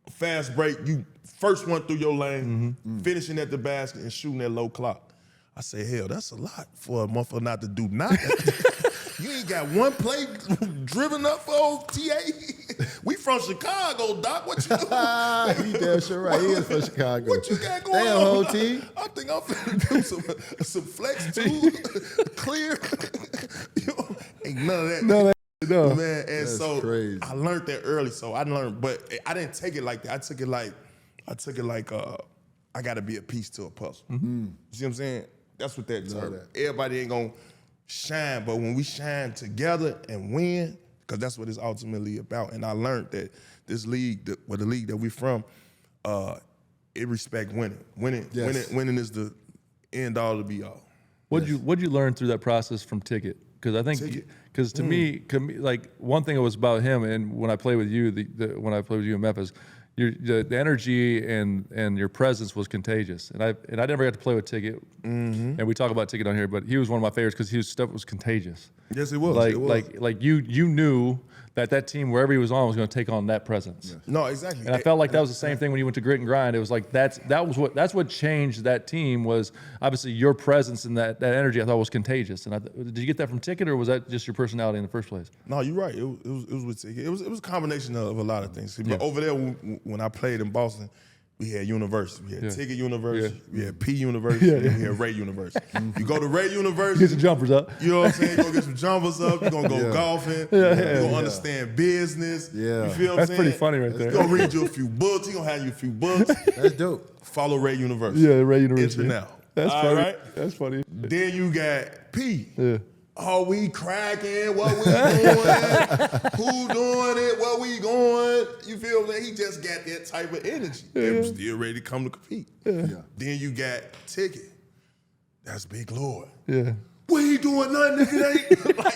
fast break, you first one through your lane, finishing at the basket and shooting at low clock. I said, hell, that's a lot for a motherfucker not to do nothing. You ain't got one play driven up for old TA. We from Chicago, Doc. What you doing? You damn sure right. He is from Chicago. What you got going on? Whole team. I think I'm finna do some flex too, clear. Ain't none of that. No. Man, and that's so crazy. I learned that early. So I learned, but I didn't take it like that. I took it like I got to be a piece to a puzzle. You see what I'm saying? That's what that term. Everybody ain't gonna shine, but when we shine together and win, because that's what it's ultimately about. And I learned that this league, the league that we from, it respect winning. Winning is the end all to be all. What'd you learn through that process from Ticket? Because I think, to me, like one thing that was about him, and when I played with you, when I played with you in Memphis, the energy and your presence was contagious. And I never got to play with Ticket, and we talk about Ticket on here, but he was one of my favorites because his stuff was contagious. Yes, it was. Like you knew that team, wherever he was on, was going to take on that presence. Yes. No, exactly. And I felt like that was the same thing when you went to Grit and Grind. It was like that's what changed that team, was obviously your presence and that energy. I thought was contagious. And did you get that from Ticket, or was that just your personality in the first place? No, you're right. It was with Ticket. It was a combination of a lot of things. But over there, when I played in Boston, we had University. We had Ticket University. We had P University. And we had Ray University. You go to Ray University. Get some jumpers up. You know what I'm saying? You're going to get some jumpers up. You're going to go golfing. You're going to understand business. Yeah. You feel what I'm saying? That's pretty funny right there. He's going to read you a few books. He's going to have you a few books. That's dope. Follow Ray University. Yeah, Ray University. Now. That's funny. Right? That's funny. Then you got P. Yeah. Oh, we cracking, what we doing, who doing it, where we going, you feel me? He just got that type of energy. They was still ready to come to compete. Then you got Ticket. That's Big Lord. Yeah. We ain't doing nothing if it ain't. Like,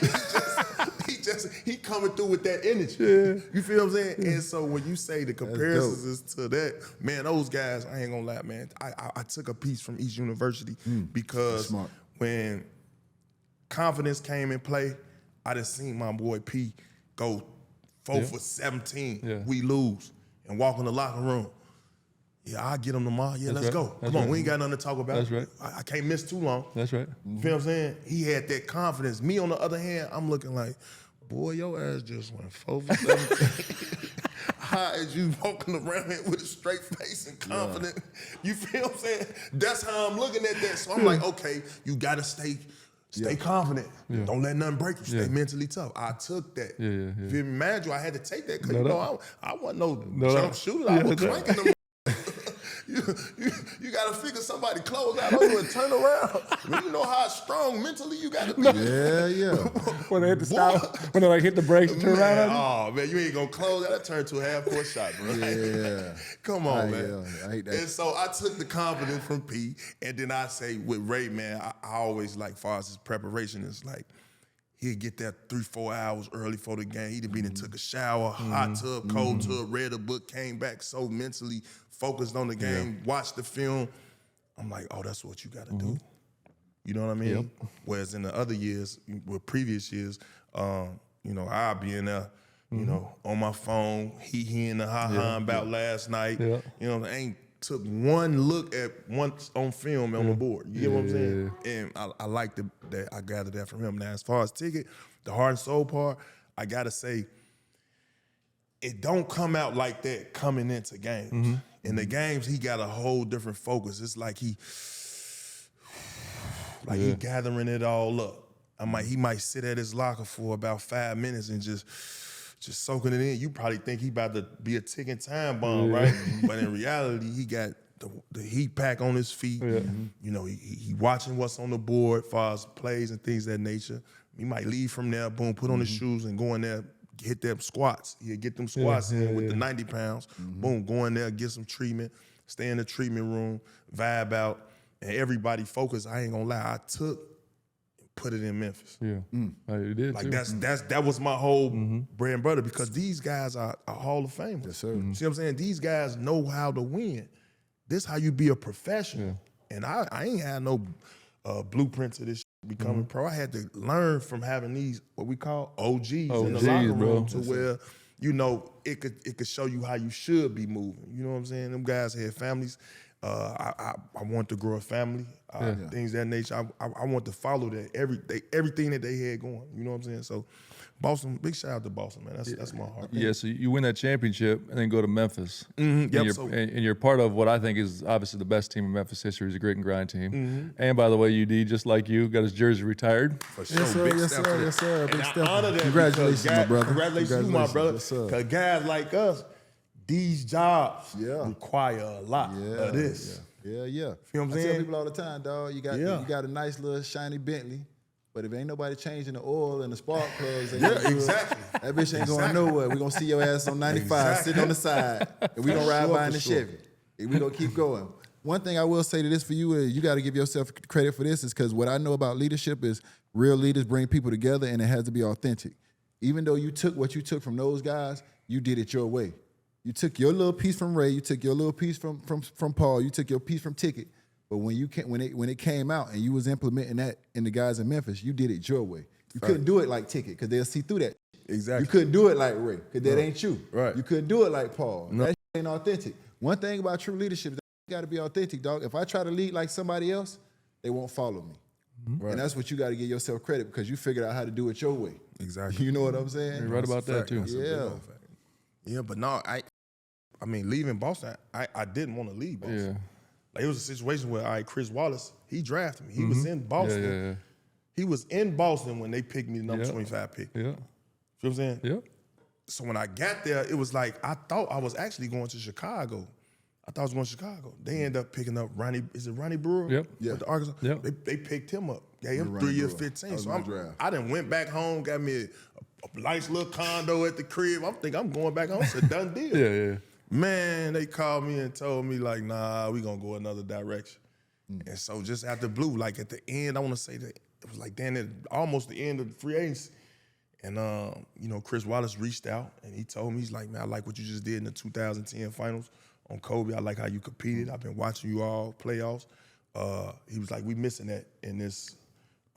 he coming through with that energy. You feel what I'm saying? And so when you say the comparisons is to that, man, those guys, I ain't gonna lie, man. I took a piece from each university because when confidence came in play, I done seen my boy P go 4 for 17. We lose and walk in the locker room. Yeah, I'll get him tomorrow. Yeah, That's let's right. go. That's Come on, right. we ain't got nothing to talk about. That's right. I can't miss too long. That's right. You feel what I'm saying? He had that confidence. Me, on the other hand, I'm looking like, boy, your ass just went 4 for 7. How is you walking around here with a straight face and confident? You feel what I'm saying? That's how I'm looking at that. So I'm like, okay, you got to stay confident. Don't let nothing break you. Stay mentally tough. I took that. If you imagine, I had to take that because I wasn't no jump shooter. I was cranking them. You got to figure somebody close out on you and turn around. You know how strong mentally you got to be. Yeah. When they hit the stop, when they like hit the brakes and turn around. Oh man, you ain't gonna close that. That turned to a half-court shot, bro. Yeah. Come on, man. I hate that. And so I took the confidence from P, and then I say with Ray, man, I always like, far as his preparation is like, he'd get that 3-4 hours early for the game. He'd been and took a shower, hot tub, cold tub, read a book, came back so mentally focused on the game, watched the film. I'm like, oh, that's what you got to do. You know what I mean? Whereas in the other years, with previous years, you know, I'll be in there, you know, on my phone, he-heing the ha-ha about last night. You know, I ain't took one look at once on film on the board. You get what I'm saying? And I like that I gathered that from him. Now, as far as ticket, the heart and soul part, I got to say, it don't come out like that coming into games. In the games, he got a whole different focus. It's like he gathering it all up. He might sit at his locker for about 5 minutes and just soaking it in. You probably think he about to be a ticking time bomb, right? But in reality, he got the heat pack on his feet. You know, he watching what's on the board as far as plays and things of that nature. He might leave from there, boom, put on his shoes and go in there, hit them squats. He'll get them squats in with the 90 pounds. Boom, go in there, get some treatment, stay in the treatment room, vibe out, and everybody focus. I ain't gonna lie, I took and put it in Memphis. You did like too. that was my whole bread and butter, because these guys are Hall of Famers. Yes, sir. See what I'm saying? These guys know how to win. This how you be a professional. And I ain't had no blueprint to this becoming pro. I had to learn from having these, what we call OGs in the locker room, to where, you know, it could show you how you should be moving. You know what I'm saying? Them guys had families. I want to grow a family, things of that nature. I want to follow that everything that they had going. You know what I'm saying? So Boston, big shout out to Boston, man. That's my heart. Yeah, so you win that championship and then go to Memphis. Yep, and you're part of what I think is obviously the best team in Memphis history. It's a grit and grind team. And by the way, UD, just like you, got his jersey retired. For sure. Yes, sir. Big Yes, step sir. for that. Yes, sir. Big And step. I honor that. Congratulations, because my brother. Congratulations, you, my brother. Yes, sir. Because guys like us, these jobs require a lot of this. Yeah. Feel what I'm I saying? tell people all the time, dog, you got a nice little shiny Bentley, but if ain't nobody changing the oil and the spark plugs, Exactly. That bitch ain't going nowhere. We gonna see your ass on 95 sitting on the side, and we gonna ride by in the Chevy. And we gonna keep going. One thing I will say to this for you is you got to give yourself credit for this, is because what I know about leadership is real leaders bring people together, and it has to be authentic. Even though you took what you took from those guys, you did it your way. You took your little piece from Ray, you took your little piece from Paul, you took your piece from Ticket. But when it came out and you was implementing that in the guys in Memphis, you did it your way. You couldn't do it like Ticket, because they'll see through that. Exactly. You couldn't do it like Ray, because that ain't you. Right. You couldn't do it like Paul. That ain't authentic. One thing about true leadership, you got to be authentic, dog. If I try to lead like somebody else, they won't follow me. Right. And that's what you got to give yourself credit, because you figured out how to do it your way. Exactly. You know what I'm saying? You're right about that too. Yeah, but no, I mean, leaving Boston, I didn't want to leave Boston. Yeah. Like, it was a situation where, Chris Wallace, he drafted me. He was in Boston. He was in Boston when they picked me the number 25 pick. Yeah. You know what I'm saying? Yeah. So when I got there, it was like, I thought I was actually going to Chicago. I thought I was going to Chicago. They ended up picking up Ronnie Brewer? Yep. With the Arkansas? Yep. They picked him up. Gave him Ronnie 3 year Brewer. 15. So draft. I done went back home, got me a nice little condo at the crib. I'm thinking I'm going back home. It's a done deal. Yeah. Man, they called me and told me, like, nah, we gonna go another direction. And so just out the blue, like at the end, I wanna say that it was like then at almost the end of the free agency. And you know, Chris Wallace reached out and he told me, he's like, man, I like what you just did in the 2010 finals on Kobe. I like how you competed. I've been watching you all playoffs. He was like, we missing that in this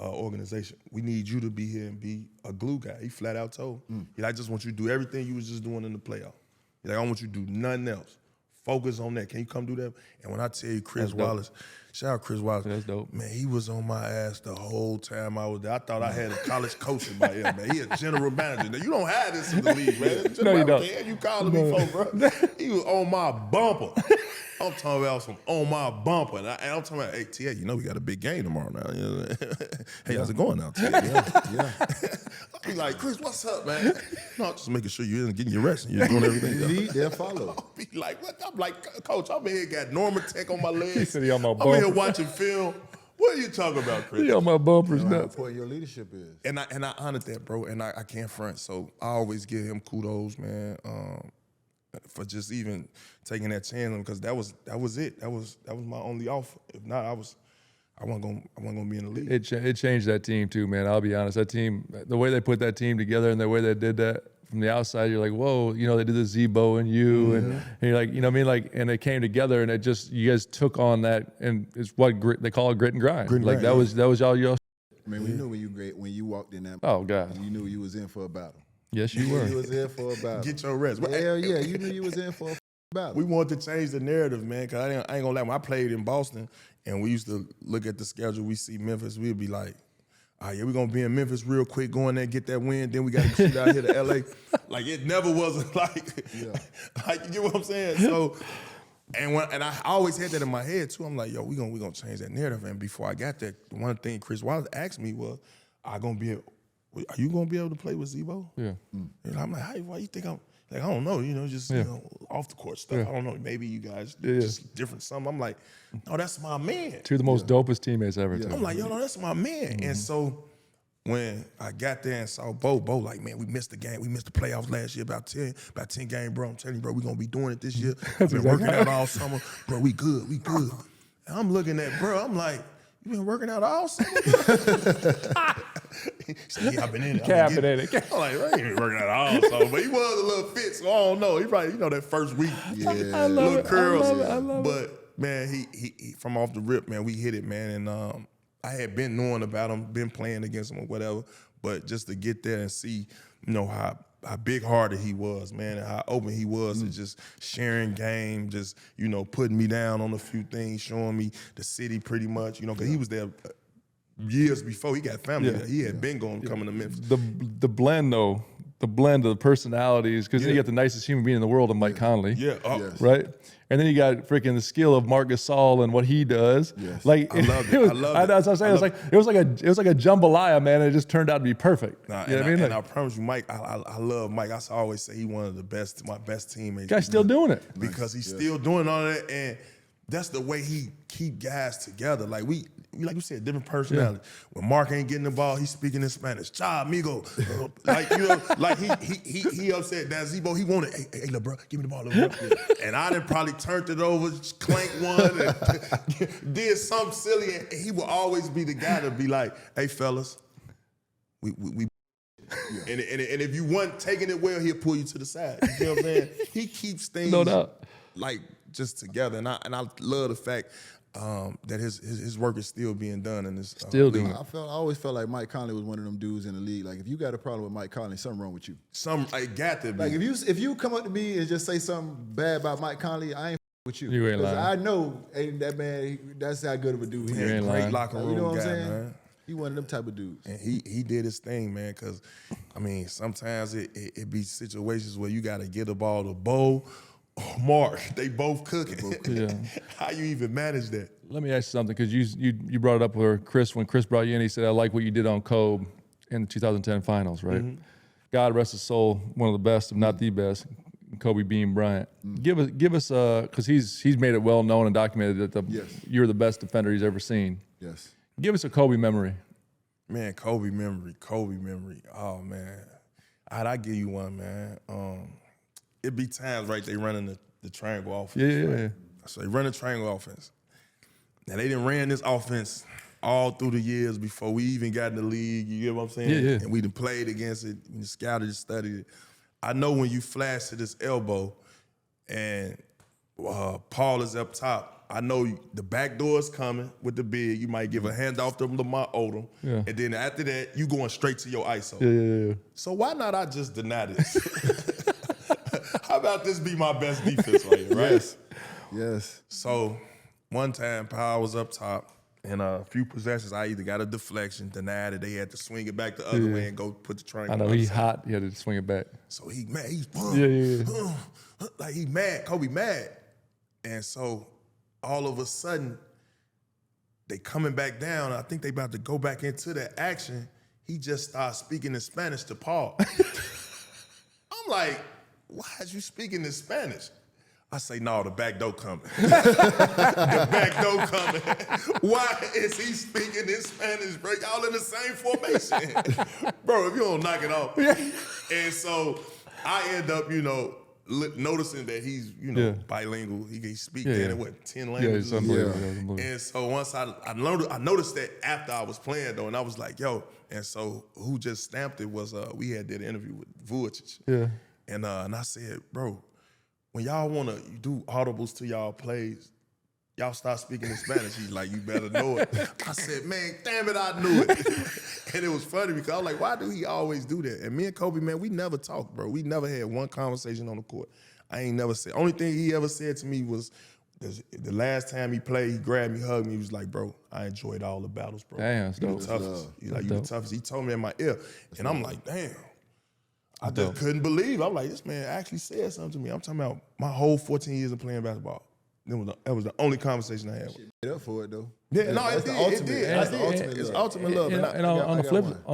organization. We need you to be here and be a glue guy. He flat out told. He like, I just want you to do everything you was just doing in the playoffs. He's like, I don't want you to do nothing else. focus on that. Can you come do that? And when I tell you Chris Wallace, shout out Chris Wallace. That's dope. Man, he was on my ass the whole time I was there. I thought I had a college coaching by him, man. He a general manager. Now, you don't have this in the league, man. No, you don't. You calling me for, bro. He was on my bumper. I'm talking about some on my bumper. And I'm talking about, hey, T.A., you know we got a big game tomorrow now. You know? Hey, how's it going now, T.A.? Yeah. I'll be like, Chris, what's up, man? No, just making sure you're getting your rest and you're doing everything. Lead, they'll follow. I'll be like, what? I'm like, Coach, I'm in here, got Norma Tech on my legs. He said he on my I'm bumper. in here watching film. What are you talking about, Chris? He on my bumpers How now. important your leadership is. And I honored that, bro, and I can't front. So I always give him kudos, man, for just even taking that chance, because that was it. That was my only offer. If not, I wasn't gonna be in the league. It changed that team too, man. I'll be honest. That team, the way they put that team together and the way they did that from the outside, you're like, whoa, you know, they did the Zebo and you, and you're like, you know what I mean? Like, and it came together, and it just, you guys took on that, and it's what they call it, grit and grind. Like that was y'all. I mean, we knew when you walked in that. Oh God. You knew you was in for a battle. Yes, you were. You was in for a battle. Get your rest. Hell yeah, you knew you was in for a battle. We wanted to change the narrative, man, because I ain't gonna lie. When I played in Boston and we used to look at the schedule, we see Memphis, we'd be like, oh yeah, we're gonna be in Memphis real quick, go in there, get that win, then we gotta shoot out here to LA. Like it never was like, like, you get what I'm saying? So, and I always had that in my head too. I'm like, yo, we gonna change that narrative. And before I got there, one thing Chris Wallace asked me was, are you gonna be able to play with Zebo? Yeah. And I'm like, hey, why you think I'm like, I don't know, you know, just you know, off the court stuff. I don't know, maybe you guys just different something. I'm like, no, that's my man. Two of the most dopest teammates ever. Yeah. I'm like, yo, no, that's my man. And so when I got there and saw Bo like, man, we missed the game. We missed the playoffs last year, about 10 games, bro. I'm telling you, bro, we're gonna be doing it this year. I've been working out all summer. Bro, we good. And I'm looking at bro, I'm like, you been working out all summer? He said, yeah, I've been in it. Capping in it. I'm like, well, he ain't working out all summer, but he was a little fit, so I don't know. He probably, you know, that first week, little curls. I love it. But man, he from off the rip, man, we hit it, man. And I had been knowing about him, been playing against him or whatever, but just to get there and see, you know, how big-hearted he was, man, and how open he was to just sharing game, just, you know, putting me down on a few things, showing me the city pretty much, you know, because he was there years before he got family there. He had been coming to Memphis. The blend, though, the blend of the personalities, because then you got the nicest human being in the world, Mike Conley. Yeah. Right? And then you got freaking the skill of Marc Gasol and what he does. Yes. Like I love it. I love it. That's what I'm saying. It was like a jambalaya, man. And it just turned out to be perfect. Nah, you know what I mean? And I promise you, Mike, I love Mike. I always say he's one of the best, my best teammates. Guy's still doing it. Because he's still doing all that, and that's the way he keep guys together. Like like you said, different personalities. When Mark ain't getting the ball, he's speaking in Spanish. Cha, amigo. Like, you know, like he upset that Zebo, he wanted, hey, little bro, give me the ball, little bro. And I done probably turned it over, clanked one, and did something silly, and he will always be the guy to be like, hey, fellas, we and if you weren't taking it well, he'll pull you to the side. You know what I'm saying? He keeps things No doubt. like just together, and I love the fact that his work is still being done in this. Still doing it. I always felt like Mike Conley was one of them dudes in the league. Like if you got a problem with Mike Conley, something wrong with you. I got to be. Like if you come up to me and just say something bad about Mike Conley, I ain't with you. You ain't lying. I know that man. That's how good of a dude he You is. ain't great lying. locker room You know what guy, I'm saying? man. He one of them type of dudes. And he did his thing, man, because, I mean, sometimes it be situations where you got to get the ball to Bo or Mark. They both cooking. Yeah. How you even manage that? Let me ask you something, because you brought it up with Chris. When Chris brought you in, he said, I like what you did on Kobe in the 2010 finals, right? Mm-hmm. God rest his soul, one of the best, if not the best, Kobe Bean Bryant. Give us because he's made it well known and documented that you're the best defender he's ever seen. Yes. Give us a Kobe memory. Man, Kobe memory. Oh, man. I give you one, man. It be times, right, they running the triangle offense. Yeah. Right? So they run the triangle offense. Now, they done ran this offense all through the years before we even got in the league. You get what I'm saying? Yeah. And we done played against it. We scouted it, studied it. I know when you flash to this elbow and Paul is up top, I know the back door is coming with the big. You might give a handoff to Lamar Odom. Yeah. And then after that, you going straight to your ISO. Yeah. So why not I just deny this? How about this be my best defense right here, right? Yes. Yes. So one time, Powell was up top, and a few possessions, I either got a deflection, denied it, they had to swing it back the other way and go put the triangle. I know, he's hot. He had to swing it back. So he mad. He's like he mad. Kobe mad. And so all of a sudden, they coming back down. I think they about to go back into that action. He just starts speaking in Spanish to Paul. I'm like, why is you speaking in Spanish? I say, no, the back door coming. The back door coming. Why is he speaking in Spanish, bro? Y'all in the same formation. Bro, if you don't knock it off. And so I end up, noticing that he's, bilingual. He speaks 10 languages. And so once I noticed that after I was playing, though, and I was like, yo. And so who just stamped it was, we had did an interview with Jokic. Yeah. And I said, bro, when y'all want to do audibles to y'all plays, y'all start speaking in Spanish. He's like, you better know it. I said, man, damn it, I knew it. And it was funny because I was like, why do he always do that? And me and Kobe, man, we never talked, bro. We never had one conversation on the court. I ain't never said. Only thing he ever said to me was, the last time he played, he grabbed me, hugged me. He was like, bro, I enjoyed all the battles, bro. Damn, you the toughest. He's like, you the toughest. He told me in my ear. And I'm like, damn. I just couldn't believe. I'm like, this man actually said something to me. I'm talking about my whole 14 years of playing basketball. That was the only conversation I had. Made up for it though. Yeah, no, it did. That's the ultimate love. It's ultimate love. And on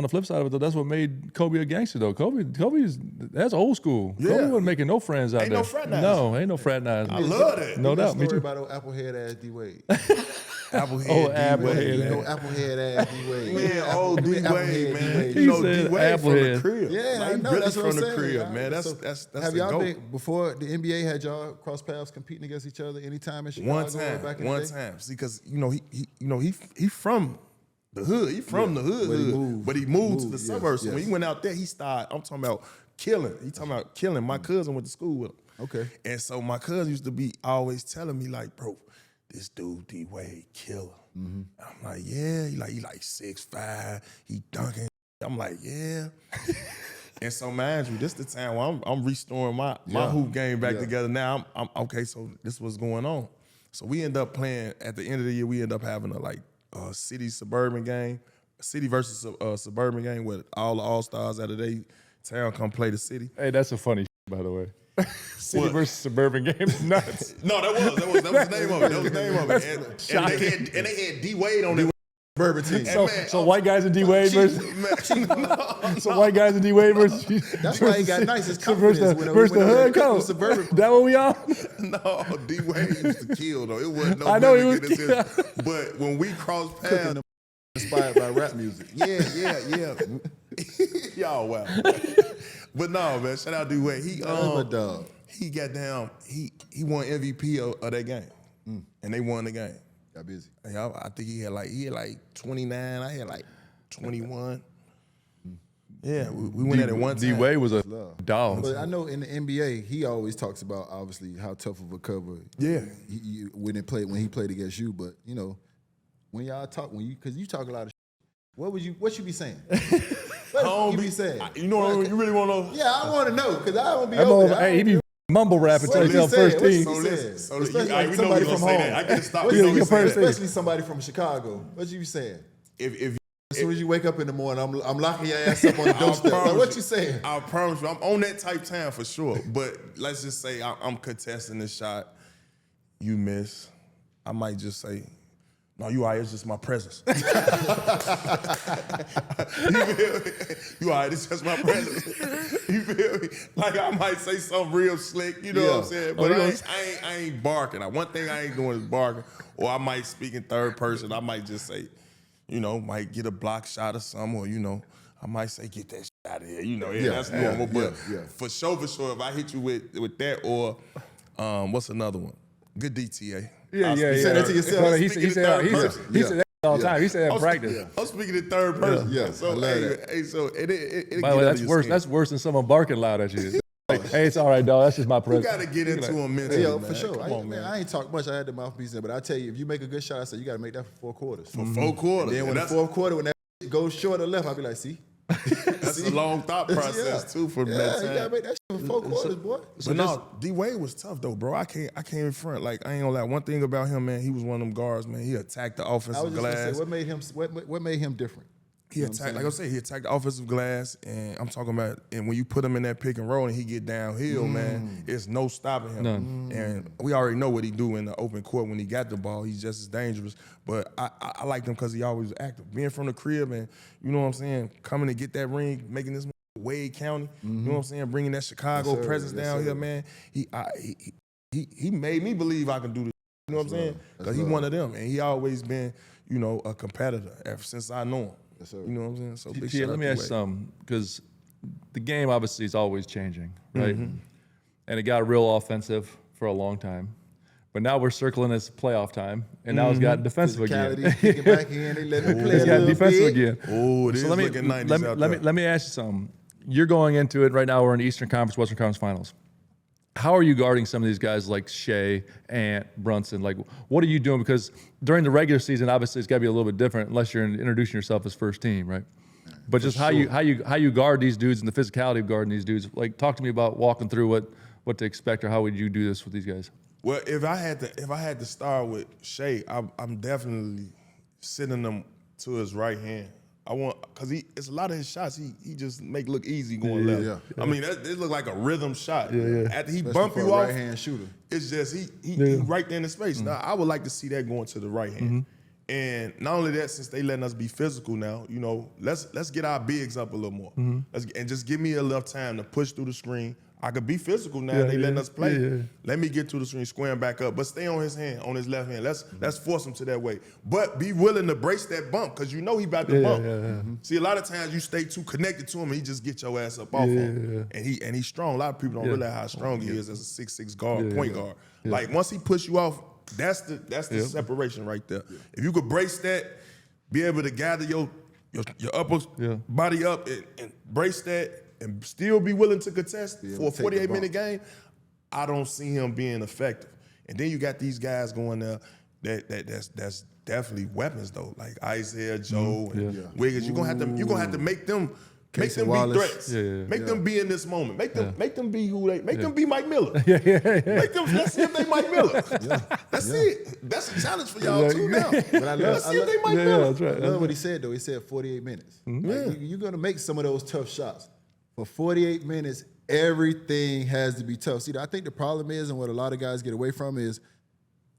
the flip side of it though, that's what made Kobe a gangster though. That's old school. Yeah. Kobe wasn't making no friends out there. Ain't no fraternizing. No, ain't no fraternizing. I love that. No doubt. Me too. About old Applehead ass D-Wade. Applehead D-Wade. Applehead ass D-Wade. Man, old D-Wade, man. He said D-Wade from the crib. Yeah, like, I know. Really that's what I'm from the saying. crib, man. That's have y'all been, before the NBA, had y'all cross paths competing against each other anytime in Chicago? One time. See, because he from the hood. He from the hood, but he moved to the suburbs. So when he went out there, he started. I'm talking about killing. He talking about killing. My cousin went to school with him. Okay. And so my cousin used to be always telling me like, bro, this dude D-Wade killer. I'm like, yeah. He like 6'5". He dunking. I'm like, yeah. And so, mind you, this the time where I'm restoring my hoop game back together. Now I'm okay. So this was going on. So we end up playing at the end of the year. We end up having a city suburban game, city versus suburban game with all the all-stars out of their town come play the city. Hey, that's a funny by the way. City versus suburban game is nuts. No, that was the name of it. That was the name of it. And they had D-Wade on it. Suburban team. So white guys in D-Wade versus white guys in D-Wade versus that's why he got nice. His confidence versus the hood coach. Suburban. That what we on? No, D-Wade used to kill though. It wasn't no. I know he was. But when we crossed paths, inspired by rap music. Yeah. Y'all wow. But no, man. Shout out D-Wade. He got down. He won MVP of that game, and they won the game. Got busy. I think he had like 29. I had like 21. Yeah, we went at it one time. D-Wade was a dog. But I know in the NBA, he always talks about obviously how tough of a cover. Yeah. When he played against you, but when y'all talk, because you talk a lot of shit, what you be saying? What you be saying? You know, you really want to know? Yeah, I want to know because I don't be over there. Hey, he be mumble rapping until he's on first team. So listen, especially somebody from home. I can stop. Especially somebody from Chicago. What you be saying? As soon as you wake up in the morning, I'm locking your ass up on the doorstep. Like, what you saying? I promise you, I'm on that type time for sure. But let's just say I'm contesting this shot. You miss. I might just say, no, you all right, it's just my presence. You feel me? You all right, it's just my presence. You feel me? Like I might say something real slick, you know what I'm saying? But I ain't barking. One thing I ain't doing is barking. Or I might speak in third person. I might just say, might get a block shot or something, or, I might say, get that shit out of here. That's normal. But for sure, if I hit you with that or what's another one? Good DTA. Yeah. You said that to yourself. He said that all the time. He said that in practice. I'm speaking in third person. Yeah. So, it by the way, that's worse. That's worse than someone barking loud at you. Like, hey, it's all right, dog. That's just my presence. You got to get into them mentally, man. For sure. Come on, man. I ain't talk much. I had the mouthpiece in, but I tell you, if you make a good shot, I said you got to make that for 4 quarters. For 4 quarters. And then when the fourth quarter, when that goes short or left, I'll be like, see? That's a long thought process too for that time. You gotta make that shit for 4 quarters, boy. But no, D-Wade was tough though, bro. I can't even front. Like, I ain't gonna lie. One thing about him, man, he was one of them guards, man. He attacked the offensive glass. Say, what made him different? He attacked, like I said, he attacked the offensive glass, and I'm talking about, and when you put him in that pick and roll and he get downhill, man, it's no stopping him. None. And we already know what he do in the open court when he got the ball. He's just as dangerous. But I liked him because he always was active. Being from the crib and, you know what I'm saying, coming to get that ring, making this Wade County, you know what I'm saying, bringing that Chicago presence down here, man. He made me believe I can do this. You know what I'm saying? Because he one of them, and he always been, you know, a competitor ever since I know him. Yes, sir. You know what I'm saying? So big Yeah, let me ask you something, because the game obviously is always changing, right? And it got real offensive for a long time. But now we're circling this playoff time, and now it's got defensive again. Kicking back in, they let him play It's a got little defensive bit. again. Oh, it is looking 90s out there. Let me ask you something. You're going into it right now. We're in the Eastern Conference, Western Conference Finals. How are you guarding some of these guys like Shea, Ant, Brunson? Like, what are you doing? Because during the regular season, obviously, it's got to be a little bit different unless you're introducing yourself as first team, right? But just how you guard these dudes and the physicality of guarding these dudes. Like, talk to me about walking through what to expect, or how would you do this with these guys? Well, if I had to start with Shea, I'm definitely sending them to his right hand. Cause it's a lot of his shots he just make look easy going left. Yeah. I mean, it look like a rhythm shot. Yeah. After he Especially bump for you a off, right-hand shooter. it's just he right there in the space. Now I would like to see that going to the right hand. And not only that, since they letting us be physical now, you know, let's get our bigs up a little more. And just give me enough time to push through the screen. I could be physical now. They letting us play. Yeah. Let me get to the screen, square him back up, but stay on his hand, on his left hand. Let's force him to that way. But be willing to brace that bump, because you know he about to bump. See, a lot of times you stay too connected to him and he just get your ass up off him. And he's strong. A lot of people don't realize how strong he is as a 6'6" guard, point guard. Like, once he push you off, that's the separation right there. If you could brace that, be able to gather your upper body up and brace that, and still be willing to contest for a 48-minute game, I don't see him being effective. And then you got these guys going there that's definitely weapons though, like Isaiah, Joe, and Wiggins. You're gonna have to make them be threats. Make them be in this moment. Make them be who they make them be Mike Miller. Let's see if they Mike Miller. That's it. That's a challenge for y'all too now. But let's see if they Mike Miller. That's right. I love what he said though. He said 48 minutes. Like, you're gonna make some of those tough shots. For 48 minutes, everything has to be tough. See, I think the problem is, and what a lot of guys get away from is,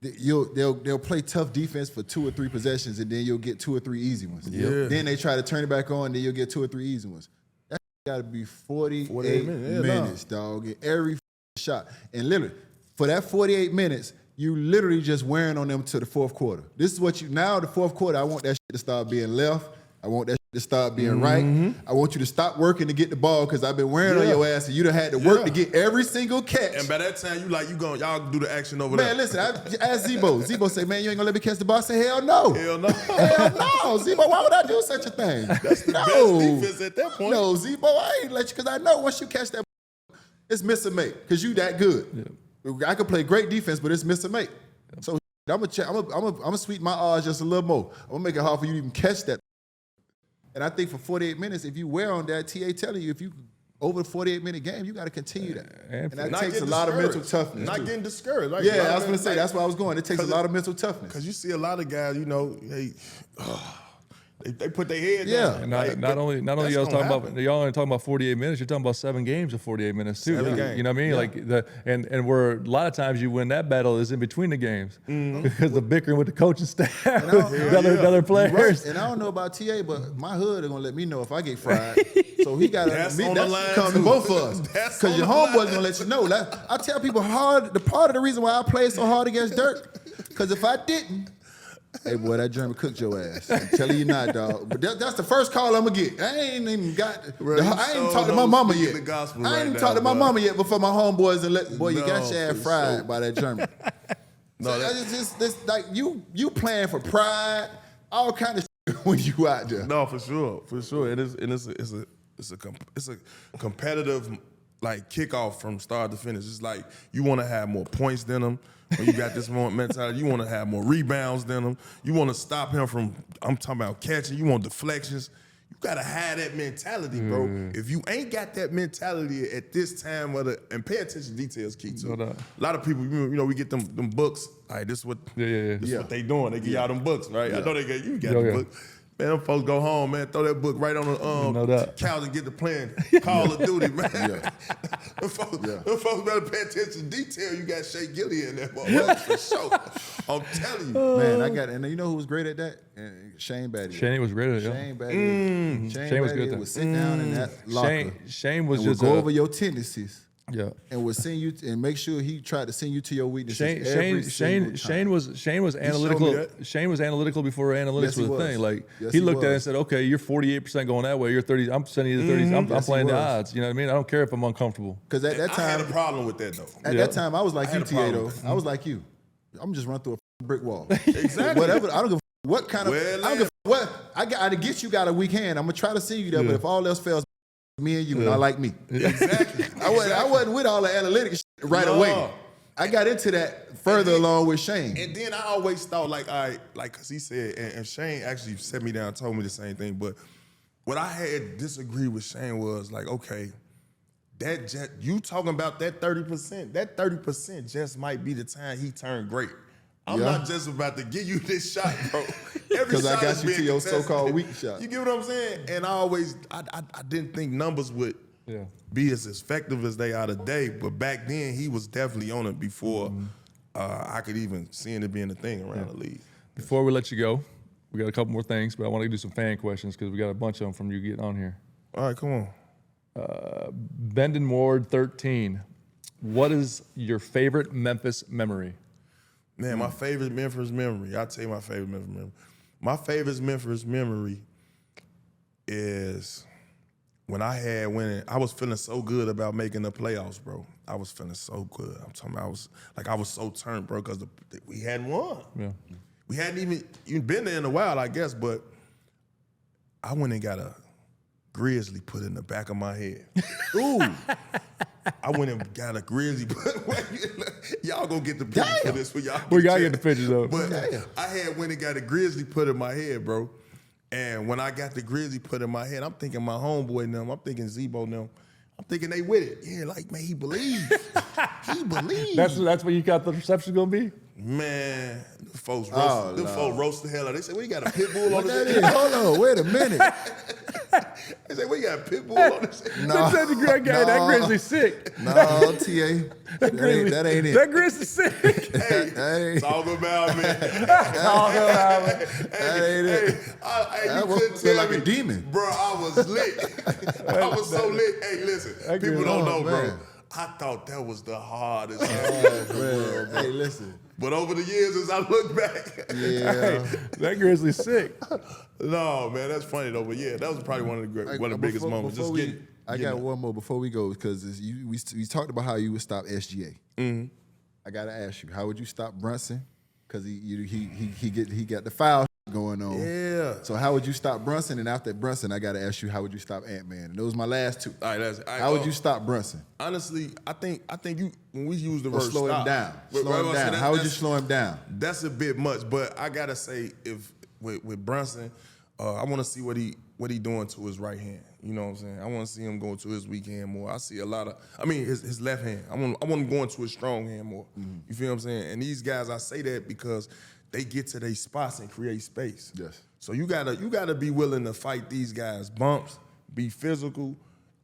they'll play tough defense for 2 or 3 possessions, and then you'll get 2 or 3 easy ones. Then they try to turn it back on, then you'll get 2 or 3 easy ones. That got to be 48 minutes, dog, in every shot. And literally, for that 48 minutes, you literally just wearing on them to the fourth quarter. This is what now the fourth quarter, I want that shit to start being left. I want that shit to start being right. I want you to stop working to get the ball, because I've been wearing on your ass and you done had to work to get every single catch. And by that time, y'all do the action over there. Man, listen, I asked Zebo. Zebo say, man, you ain't gonna let me catch the ball? I say, hell no. Hell no. Hell no, Zebo, why would I do such a thing? That's the best defense at that point. No, Zebo, I ain't let you, because I know once you catch that ball, it's miss or make, because you that good. I could play great defense, but it's miss or make. So I'm gonna sweeten my odds just a little more. I'm gonna make it hard for you to even catch that. And I think for 48 minutes, if you wear on that, TA telling you, if you over the 48-minute game, you got to continue that. And that takes a lot of mental toughness. Not getting discouraged. Like, I was going to say, that's where I was going. It takes a lot of mental toughness. Because you see a lot of guys, you know, they put their head down. And not only y'all talking about, y'all only talking about 48 minutes, you're talking about 7 games of 48 minutes too. 7 games. You know what I mean? Like and where a lot of times you win that battle is in between the games, because the bickering with the coaching staff, the other players. Right. And I don't know about TA, but my hood are gonna let me know if I get fried. So he got to come to both of us, because your homeboy's gonna let you know. I tell people the part of the reason why I played so hard against Dirk, because if I didn't. Hey, boy, that German cooked your ass. I'm telling you not, dog. But that's the first call I'm going to get. I ain't even talked to my mama yet. I ain't even talked to my mama yet before my homeboys you got your ass fried by that German. It's just like you playing for pride, all kind of shit when you out there. No, for sure. It's a competitive like kickoff from start to finish. It's like you want to have more points than them. When you got this mentality, you want to have more rebounds than him. You want to stop him from, I'm talking about catching. You want deflections. You gotta have that mentality, bro. If you ain't got that mentality at this time and pay attention to details, key too. A lot of people, you know, we get them books. All right, this is what what they doing. They give y'all them books, right? I know they got you got the book. Man, them folks go home, man, throw that book right on the couch and get to playing Call of Duty, man. Them folks better pay attention to detail. You got Shea Gilly in there, for sure. I'm telling you. Man, and you know who was great at that? Shane Battier. Shane was great at it. Shane Battier. Shane was good. Would sit down in that locker. Shane was just go over your tendencies. Yeah, and would send you and make sure he tried to send you to your weaknesses. Shane was analytical. Shane was analytical before analytics was a thing. Like he looked at it and said, "Okay, you're 48% going that way. You're 30. I'm sending you the 30s. I'm playing the odds. You know what I mean? I don't care if I'm uncomfortable." Because at that time, I had a problem with that though. At that time, I was like you, TA. Though I was like you. I'm just run through a brick wall. Exactly. Whatever. I don't give a what kind of. I don't give a what. I get you got a weak hand. I'm gonna try to see you there, but if all else fails. Me and you, and I like me. Exactly. I wasn't with all the analytics right away. I got into that further along with Shane. And then I always thought, like, because he said, and Shane actually set me down and told me the same thing, but what I had disagreed with Shane was, like, okay, you talking about that 30% just might be the time he turned great. I'm not just about to give you this shot, bro. Because I got you to your so-called weak shot. You get what I'm saying? And I didn't think numbers would be as effective as they are today. But back then, he was definitely on it before I could even see it being a thing around the league. Before we let you go, we got a couple more things, but I want to do some fan questions because we got a bunch of them from you getting on here. All right, come on. Bendon Ward 13. What is your favorite Memphis memory? Man, my favorite Memphis memory. I'll tell you my favorite Memphis memory. My favorite Memphis memory is when I was feeling so good about making the playoffs, bro. I was feeling so good. I'm talking about I was so turned, bro, because we hadn't won. Yeah. We hadn't even been there in a while, I guess, but I went and got a grizzly put in the back of my head. Ooh. I went and got a grizzly. Y'all gonna get the pictures for this for y'all. We gotta get the pictures though. But I went and got a grizzly put in my head, bro. And when I got the grizzly put in my head, I'm thinking my homeboy and them, I'm thinking Zebo and them, I'm thinking they with it. Yeah, like, man, he believes. He believes. That's what you got the reception gonna be? Man, the folks roast the hell out of it. They said, well, you got a pit bull on this? Hold on, wait a minute. They said, we got a pit bull on this? No, that grizzly's sick. No, TA. That ain't it. That grizzly's sick. Hey, talk about, man. That ain't it. That was like a demon. Bro, I was lit. I was so lit. Hey, listen, people don't know, bro. I thought that was the hardest thing in the world, bro. Hey, listen. But over the years, as I look back, that grizzly's sick. No, man, that's funny though. But yeah, that was probably one of the biggest moments. I got one more before we go because we talked about how you would stop SGA. Mm-hmm. I gotta ask you, how would you stop Brunson? Because he got the foul going on. Yeah. So how would you stop Brunson? And after Brunson, I gotta ask you, how would you stop Ant-Man? And those are my last two. All right, how would you stop Brunson? Honestly, I think you when we use the word slow him down. Slow him down. How would you slow him down? That's a bit much, but I gotta say, if with Brunson, I want to see what he doing to his right hand. You know what I'm saying? I want to see him going to his weak hand more. I see a lot of, his left hand. I want him going to his strong hand more. Mm-hmm. You feel what I'm saying? And these guys, I say that because they get to their spots and create space. Yes. So you gotta be willing to fight these guys bumps, be physical,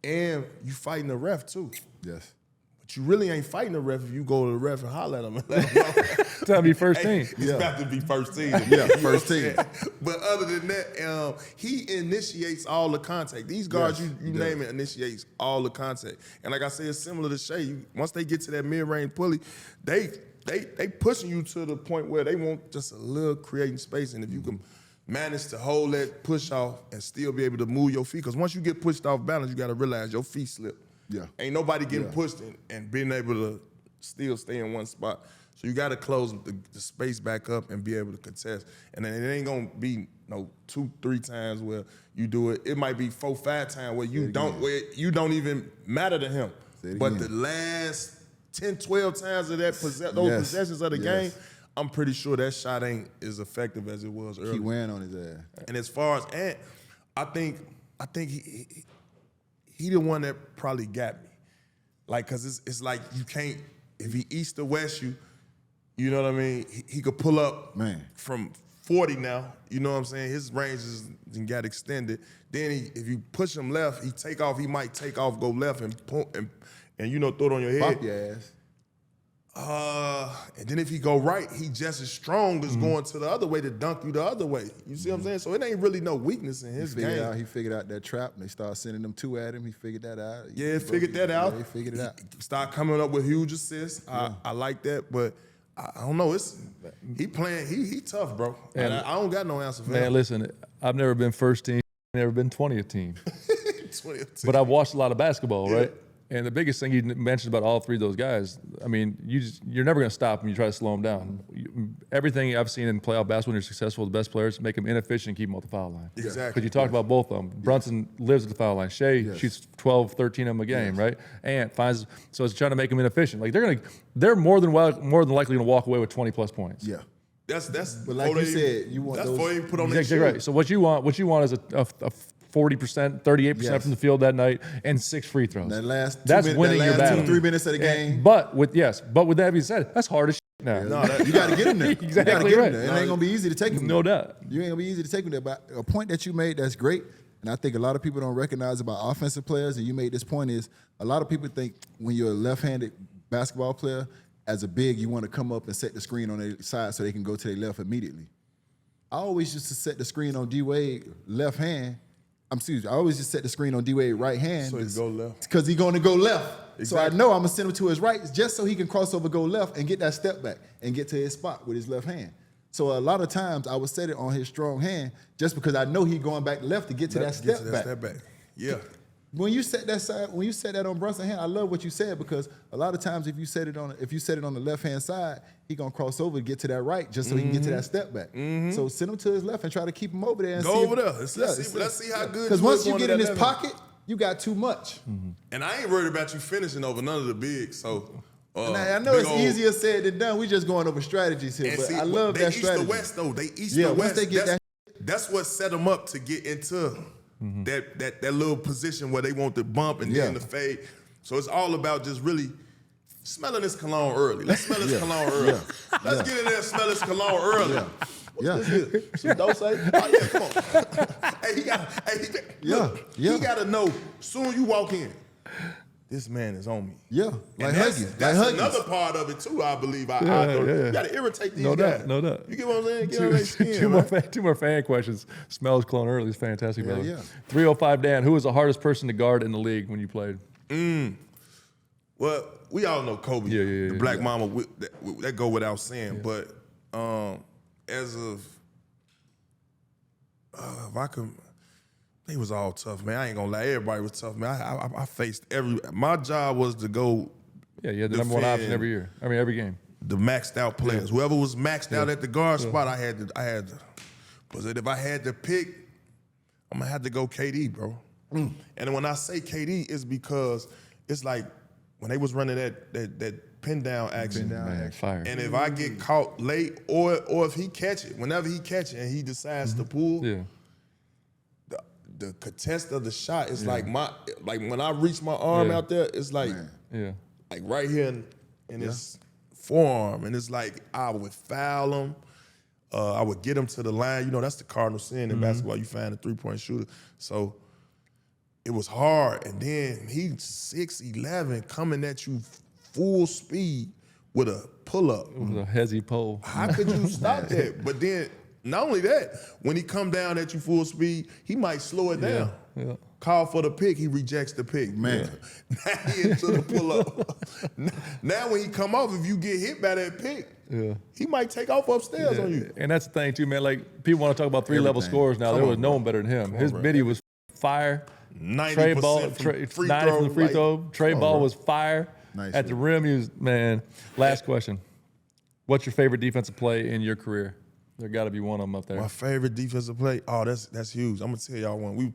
and you fighting the ref too. Yes. But you really ain't fighting the ref if you go to the ref and holler at him and let him know. It's got to be first team. It's about to be first team. Yeah, first team. But other than that, he initiates all the contact. These guards, you name it, initiates all the contact. And like I said, it's similar to Shea. Once they get to that mid-range pulley, they pushing you to the point where they want just a little creating space. And if you can manage to hold that push off and still be able to move your feet, because once you get pushed off balance, you got to realize your feet slip. Yeah. Ain't nobody getting pushed and being able to still stay in one spot. So you got to close the space back up and be able to contest. And then it ain't going to be 2-3 times where you do it. It might be 4-5 times where you don't even matter to him. But the last 10-12 times of those possessions of the game, I'm pretty sure that shot ain't as effective as it was earlier. He went on his ass. And as far as Ant, I think he the one that probably got me. Like, cause it's like you can't, if he east or west you know what I mean? He could pull up from 40 now, you know what I'm saying? His range got extended. Then if you push him left, he might take off, go left and you know, throw it on your head. Pop your ass. And then if he go right, he just as strong as going to the other way to dunk you the other way. You see what I'm saying? So it ain't really no weakness in his game. He figured out that trap, and they started sending them two at him. He figured that out. Yeah, figured that out. He figured it out. Start coming up with huge assists. I like that, but I don't know. He tough, bro. And I don't got no answer for that. Man, listen, I've never been first team, never been 20th team. 20th team. But I've watched a lot of basketball, right? And the biggest thing you mentioned about all three of those guys, I mean, you're never going to stop them. You try to slow them down. Everything I've seen in playoff basketball when you're successful, the best players make them inefficient and keep them off the foul line. Exactly. Because you talked about both of them. Brunson lives at the foul line. Shea shoots 12, 13 of them a game, right? Ant finds, so it's trying to make them inefficient. Like they're more than likely going to walk away with 20+ points. Yeah. That's. But like you said, you want that's those. before you put on Exactly their right. So what you want is a 40%, 38% from the field that night, and 6 free throws. That's winning your battle. 2-3 minutes of the game. But with that being said, that's hard as shit now. No, you got to get him there. Exactly right. It ain't going to be easy to take him there. No doubt. You ain't going to be easy to take him there. But a point that you made that's great, and I think a lot of people don't recognize about offensive players, and you made this point, is a lot of people think when you're a left-handed basketball player, as a big, you want to come up and set the screen on their side so they can go to their left immediately. I always used to set the screen on D-Wade left hand. I always just set the screen on D-Wade right hand. So he go left. Because he's going to go left. Exactly. So I know I'm going to send him to his right just so he can cross over, go left, and get that step back and get to his spot with his left hand. So a lot of times I would set it on his strong hand just because I know he's going back left to get to that step back. Yeah. When you set that on Brunson's hand, I love what you said, because a lot of times if you set it on the left hand side, he gonna cross over to get to that right just so he can get to that step back. So send him to his left and try to keep him over there and go over there. Let's see how good. Because once you get in his pocket, you got too much. And I ain't worried about you finishing over none of the bigs. So I know it's easier said than done. We just going over strategies here, but I love that strategy. They east to west though. They east to west. Once they get that's what set them up to get into that little position where they want the bump and then the fade. So it's all about just really smelling this cologne early. Let's smell this cologne early. Let's get in there and smell this cologne early. What's this? Some dose? Oh yeah, come on. He gotta know soon you walk in, this man is on me. Yeah, like Huggies. That's another part of it too, I believe. You gotta irritate these guys. No doubt. You get what I'm saying? Get on their skin. Two more fan questions. Smells clone early is fantastic, brother. Yeah. 305 Dan, who was the hardest person to guard in the league when you played? Well, we all know Kobe, the Black Mama. That go without saying. But as of if I could, they was all tough, man. I ain't gonna lie, everybody was tough, man. I faced my job was to go. Yeah, you had the number one option every year. I mean, every game. The maxed out players. Whoever was maxed out at the guard spot, I had to. But if I had to pick, I'm gonna have to go KD, bro. And when I say KD, it's because it's like when they was running that pin down action. Fire. And if I get caught late, or if he catch it, whenever he catch it and he decides to pull, the contest of the shot is like when I reach my arm out there, it's like like right here in his forearm, and it's like I would foul him. I would get him to the line. You know, that's the cardinal sin in basketball. You find a 3-point shooter. So it was hard. And then he's 6'11", coming at you full speed with a pull-up. With a hezzy pole. How could you stop that? But then, not only that, when he come down at you full speed, he might slow it down. Yeah. Call for the pick, he rejects the pick. Man. Now he into the pull-up. Now when he come off, if you get hit by that pick, he might take off upstairs on you. And that's the thing too, man. Like, people want to talk about three-level scores now. There was no one better than him. His biddy was fire. 90% Trey ball, free 90 throw, from the free throw. Trey ball was fire. Nice, at the rim, he was, man. Last question. What's your favorite defensive play in your career? There got to be one of them up there. My favorite defensive play? Oh, that's huge. I'm gonna tell y'all one. We was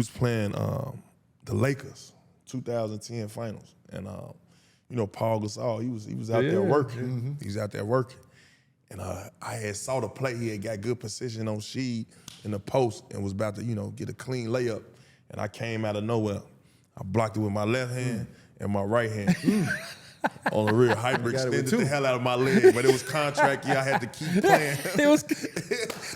playing the Lakers 2010 finals, and you know Paul Gasol. He was out there working. He was out there working, And I had saw the play. He had got good position on Sheed in the post and was about to, get a clean layup. And I came out of nowhere. I blocked it with my left hand and my right hand. On the real, hyper extended the hell out of my leg, but it was contract year. I had to keep playing.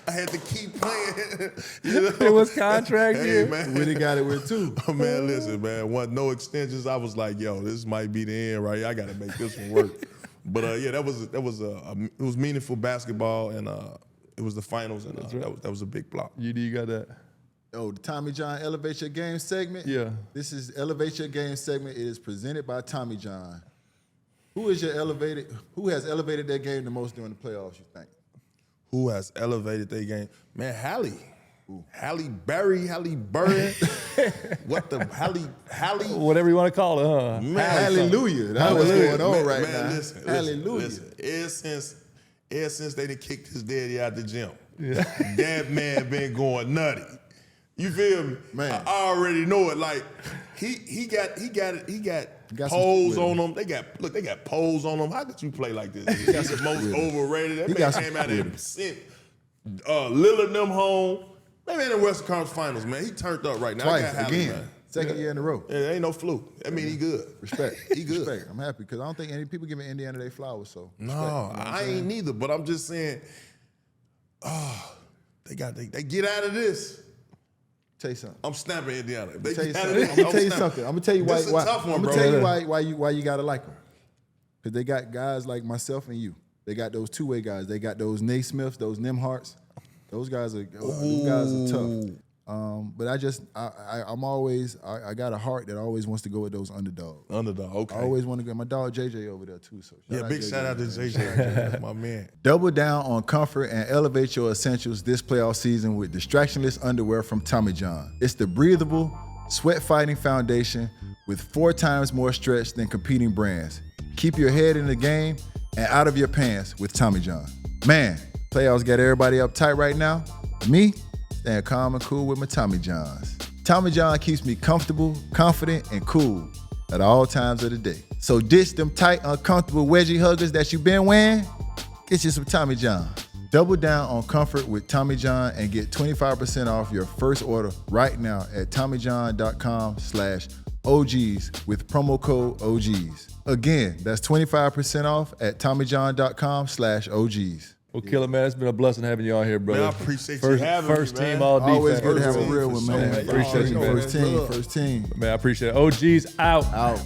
I had to keep playing. It was contract year. Man. Really got it with two. Oh, man, listen, man. No extensions. I was like, yo, this might be the end, right? I got to make this one work. But that was meaningful basketball, and it was the finals, and that was a big block. You got that? Oh, the Tommy John Elevate Your Game segment? Yeah. This is Elevate Your Game segment. It is presented by Tommy John. Who has elevated their game the most during the playoffs, you think? Who has elevated their game? Man, Halle. Halle Berry. What the Halle? Whatever you want to call it, huh? Man, hallelujah. That's what's going on right now. Listen, hallelujah. Listen. Ever since they done kicked his daddy out the gym, that man been going nutty. You feel me? Man, I already know it. Like he got poles on him. They got poles on him. How could you play like this? He's the most overrated. That man came out there and sent Lillard them home. That man in the Western Conference Finals, man. He turned up right now. Twice again. Man. Second year in a row. Yeah, ain't no fluke. I mean, he good. Respect. He good. Respect. I'm happy because I don't think any people giving Indiana their flowers. So no, I ain't neither. But I'm just saying, they get out of this. Tell you something. I'm snapping Indiana. I'm gonna tell you something. I'm gonna tell you why. This is a tough one, I'm bro. gonna tell you why you gotta like them. Because they got guys like myself and you. They got those two-way guys. They got those Naismiths, those Nimharts. Those guys are tough. But I got a heart that always wants to go with those underdogs. Okay. I always want to go. My dog JJ over there too. So big shout out to JJ. That's my man. Double down on comfort and elevate your essentials this playoff season with distractionless underwear from Tommy John. It's the breathable, sweat-fighting foundation with 4 times more stretch than competing brands. Keep your head in the game and out of your pants with Tommy John. Man, playoffs got everybody uptight right now. Me, staying calm and cool with my Tommy Johns. Tommy John keeps me comfortable, confident, and cool at all times of the day. So ditch them tight, uncomfortable wedgie huggers that you been wearing. Get you some Tommy John. Double down on comfort with Tommy John and get 25% off your first order right now at TommyJohn.com/OGs with promo code OGs. Again, that's 25% off at TommyJohn.com/OGs. Well, Killer, man, it's been a blessing having you on here, brother. Man, I appreciate you having me, First man. team all defense. Always good to have a real one, man. Appreciate you, man. First team. Man, I appreciate it. OGs out. Out.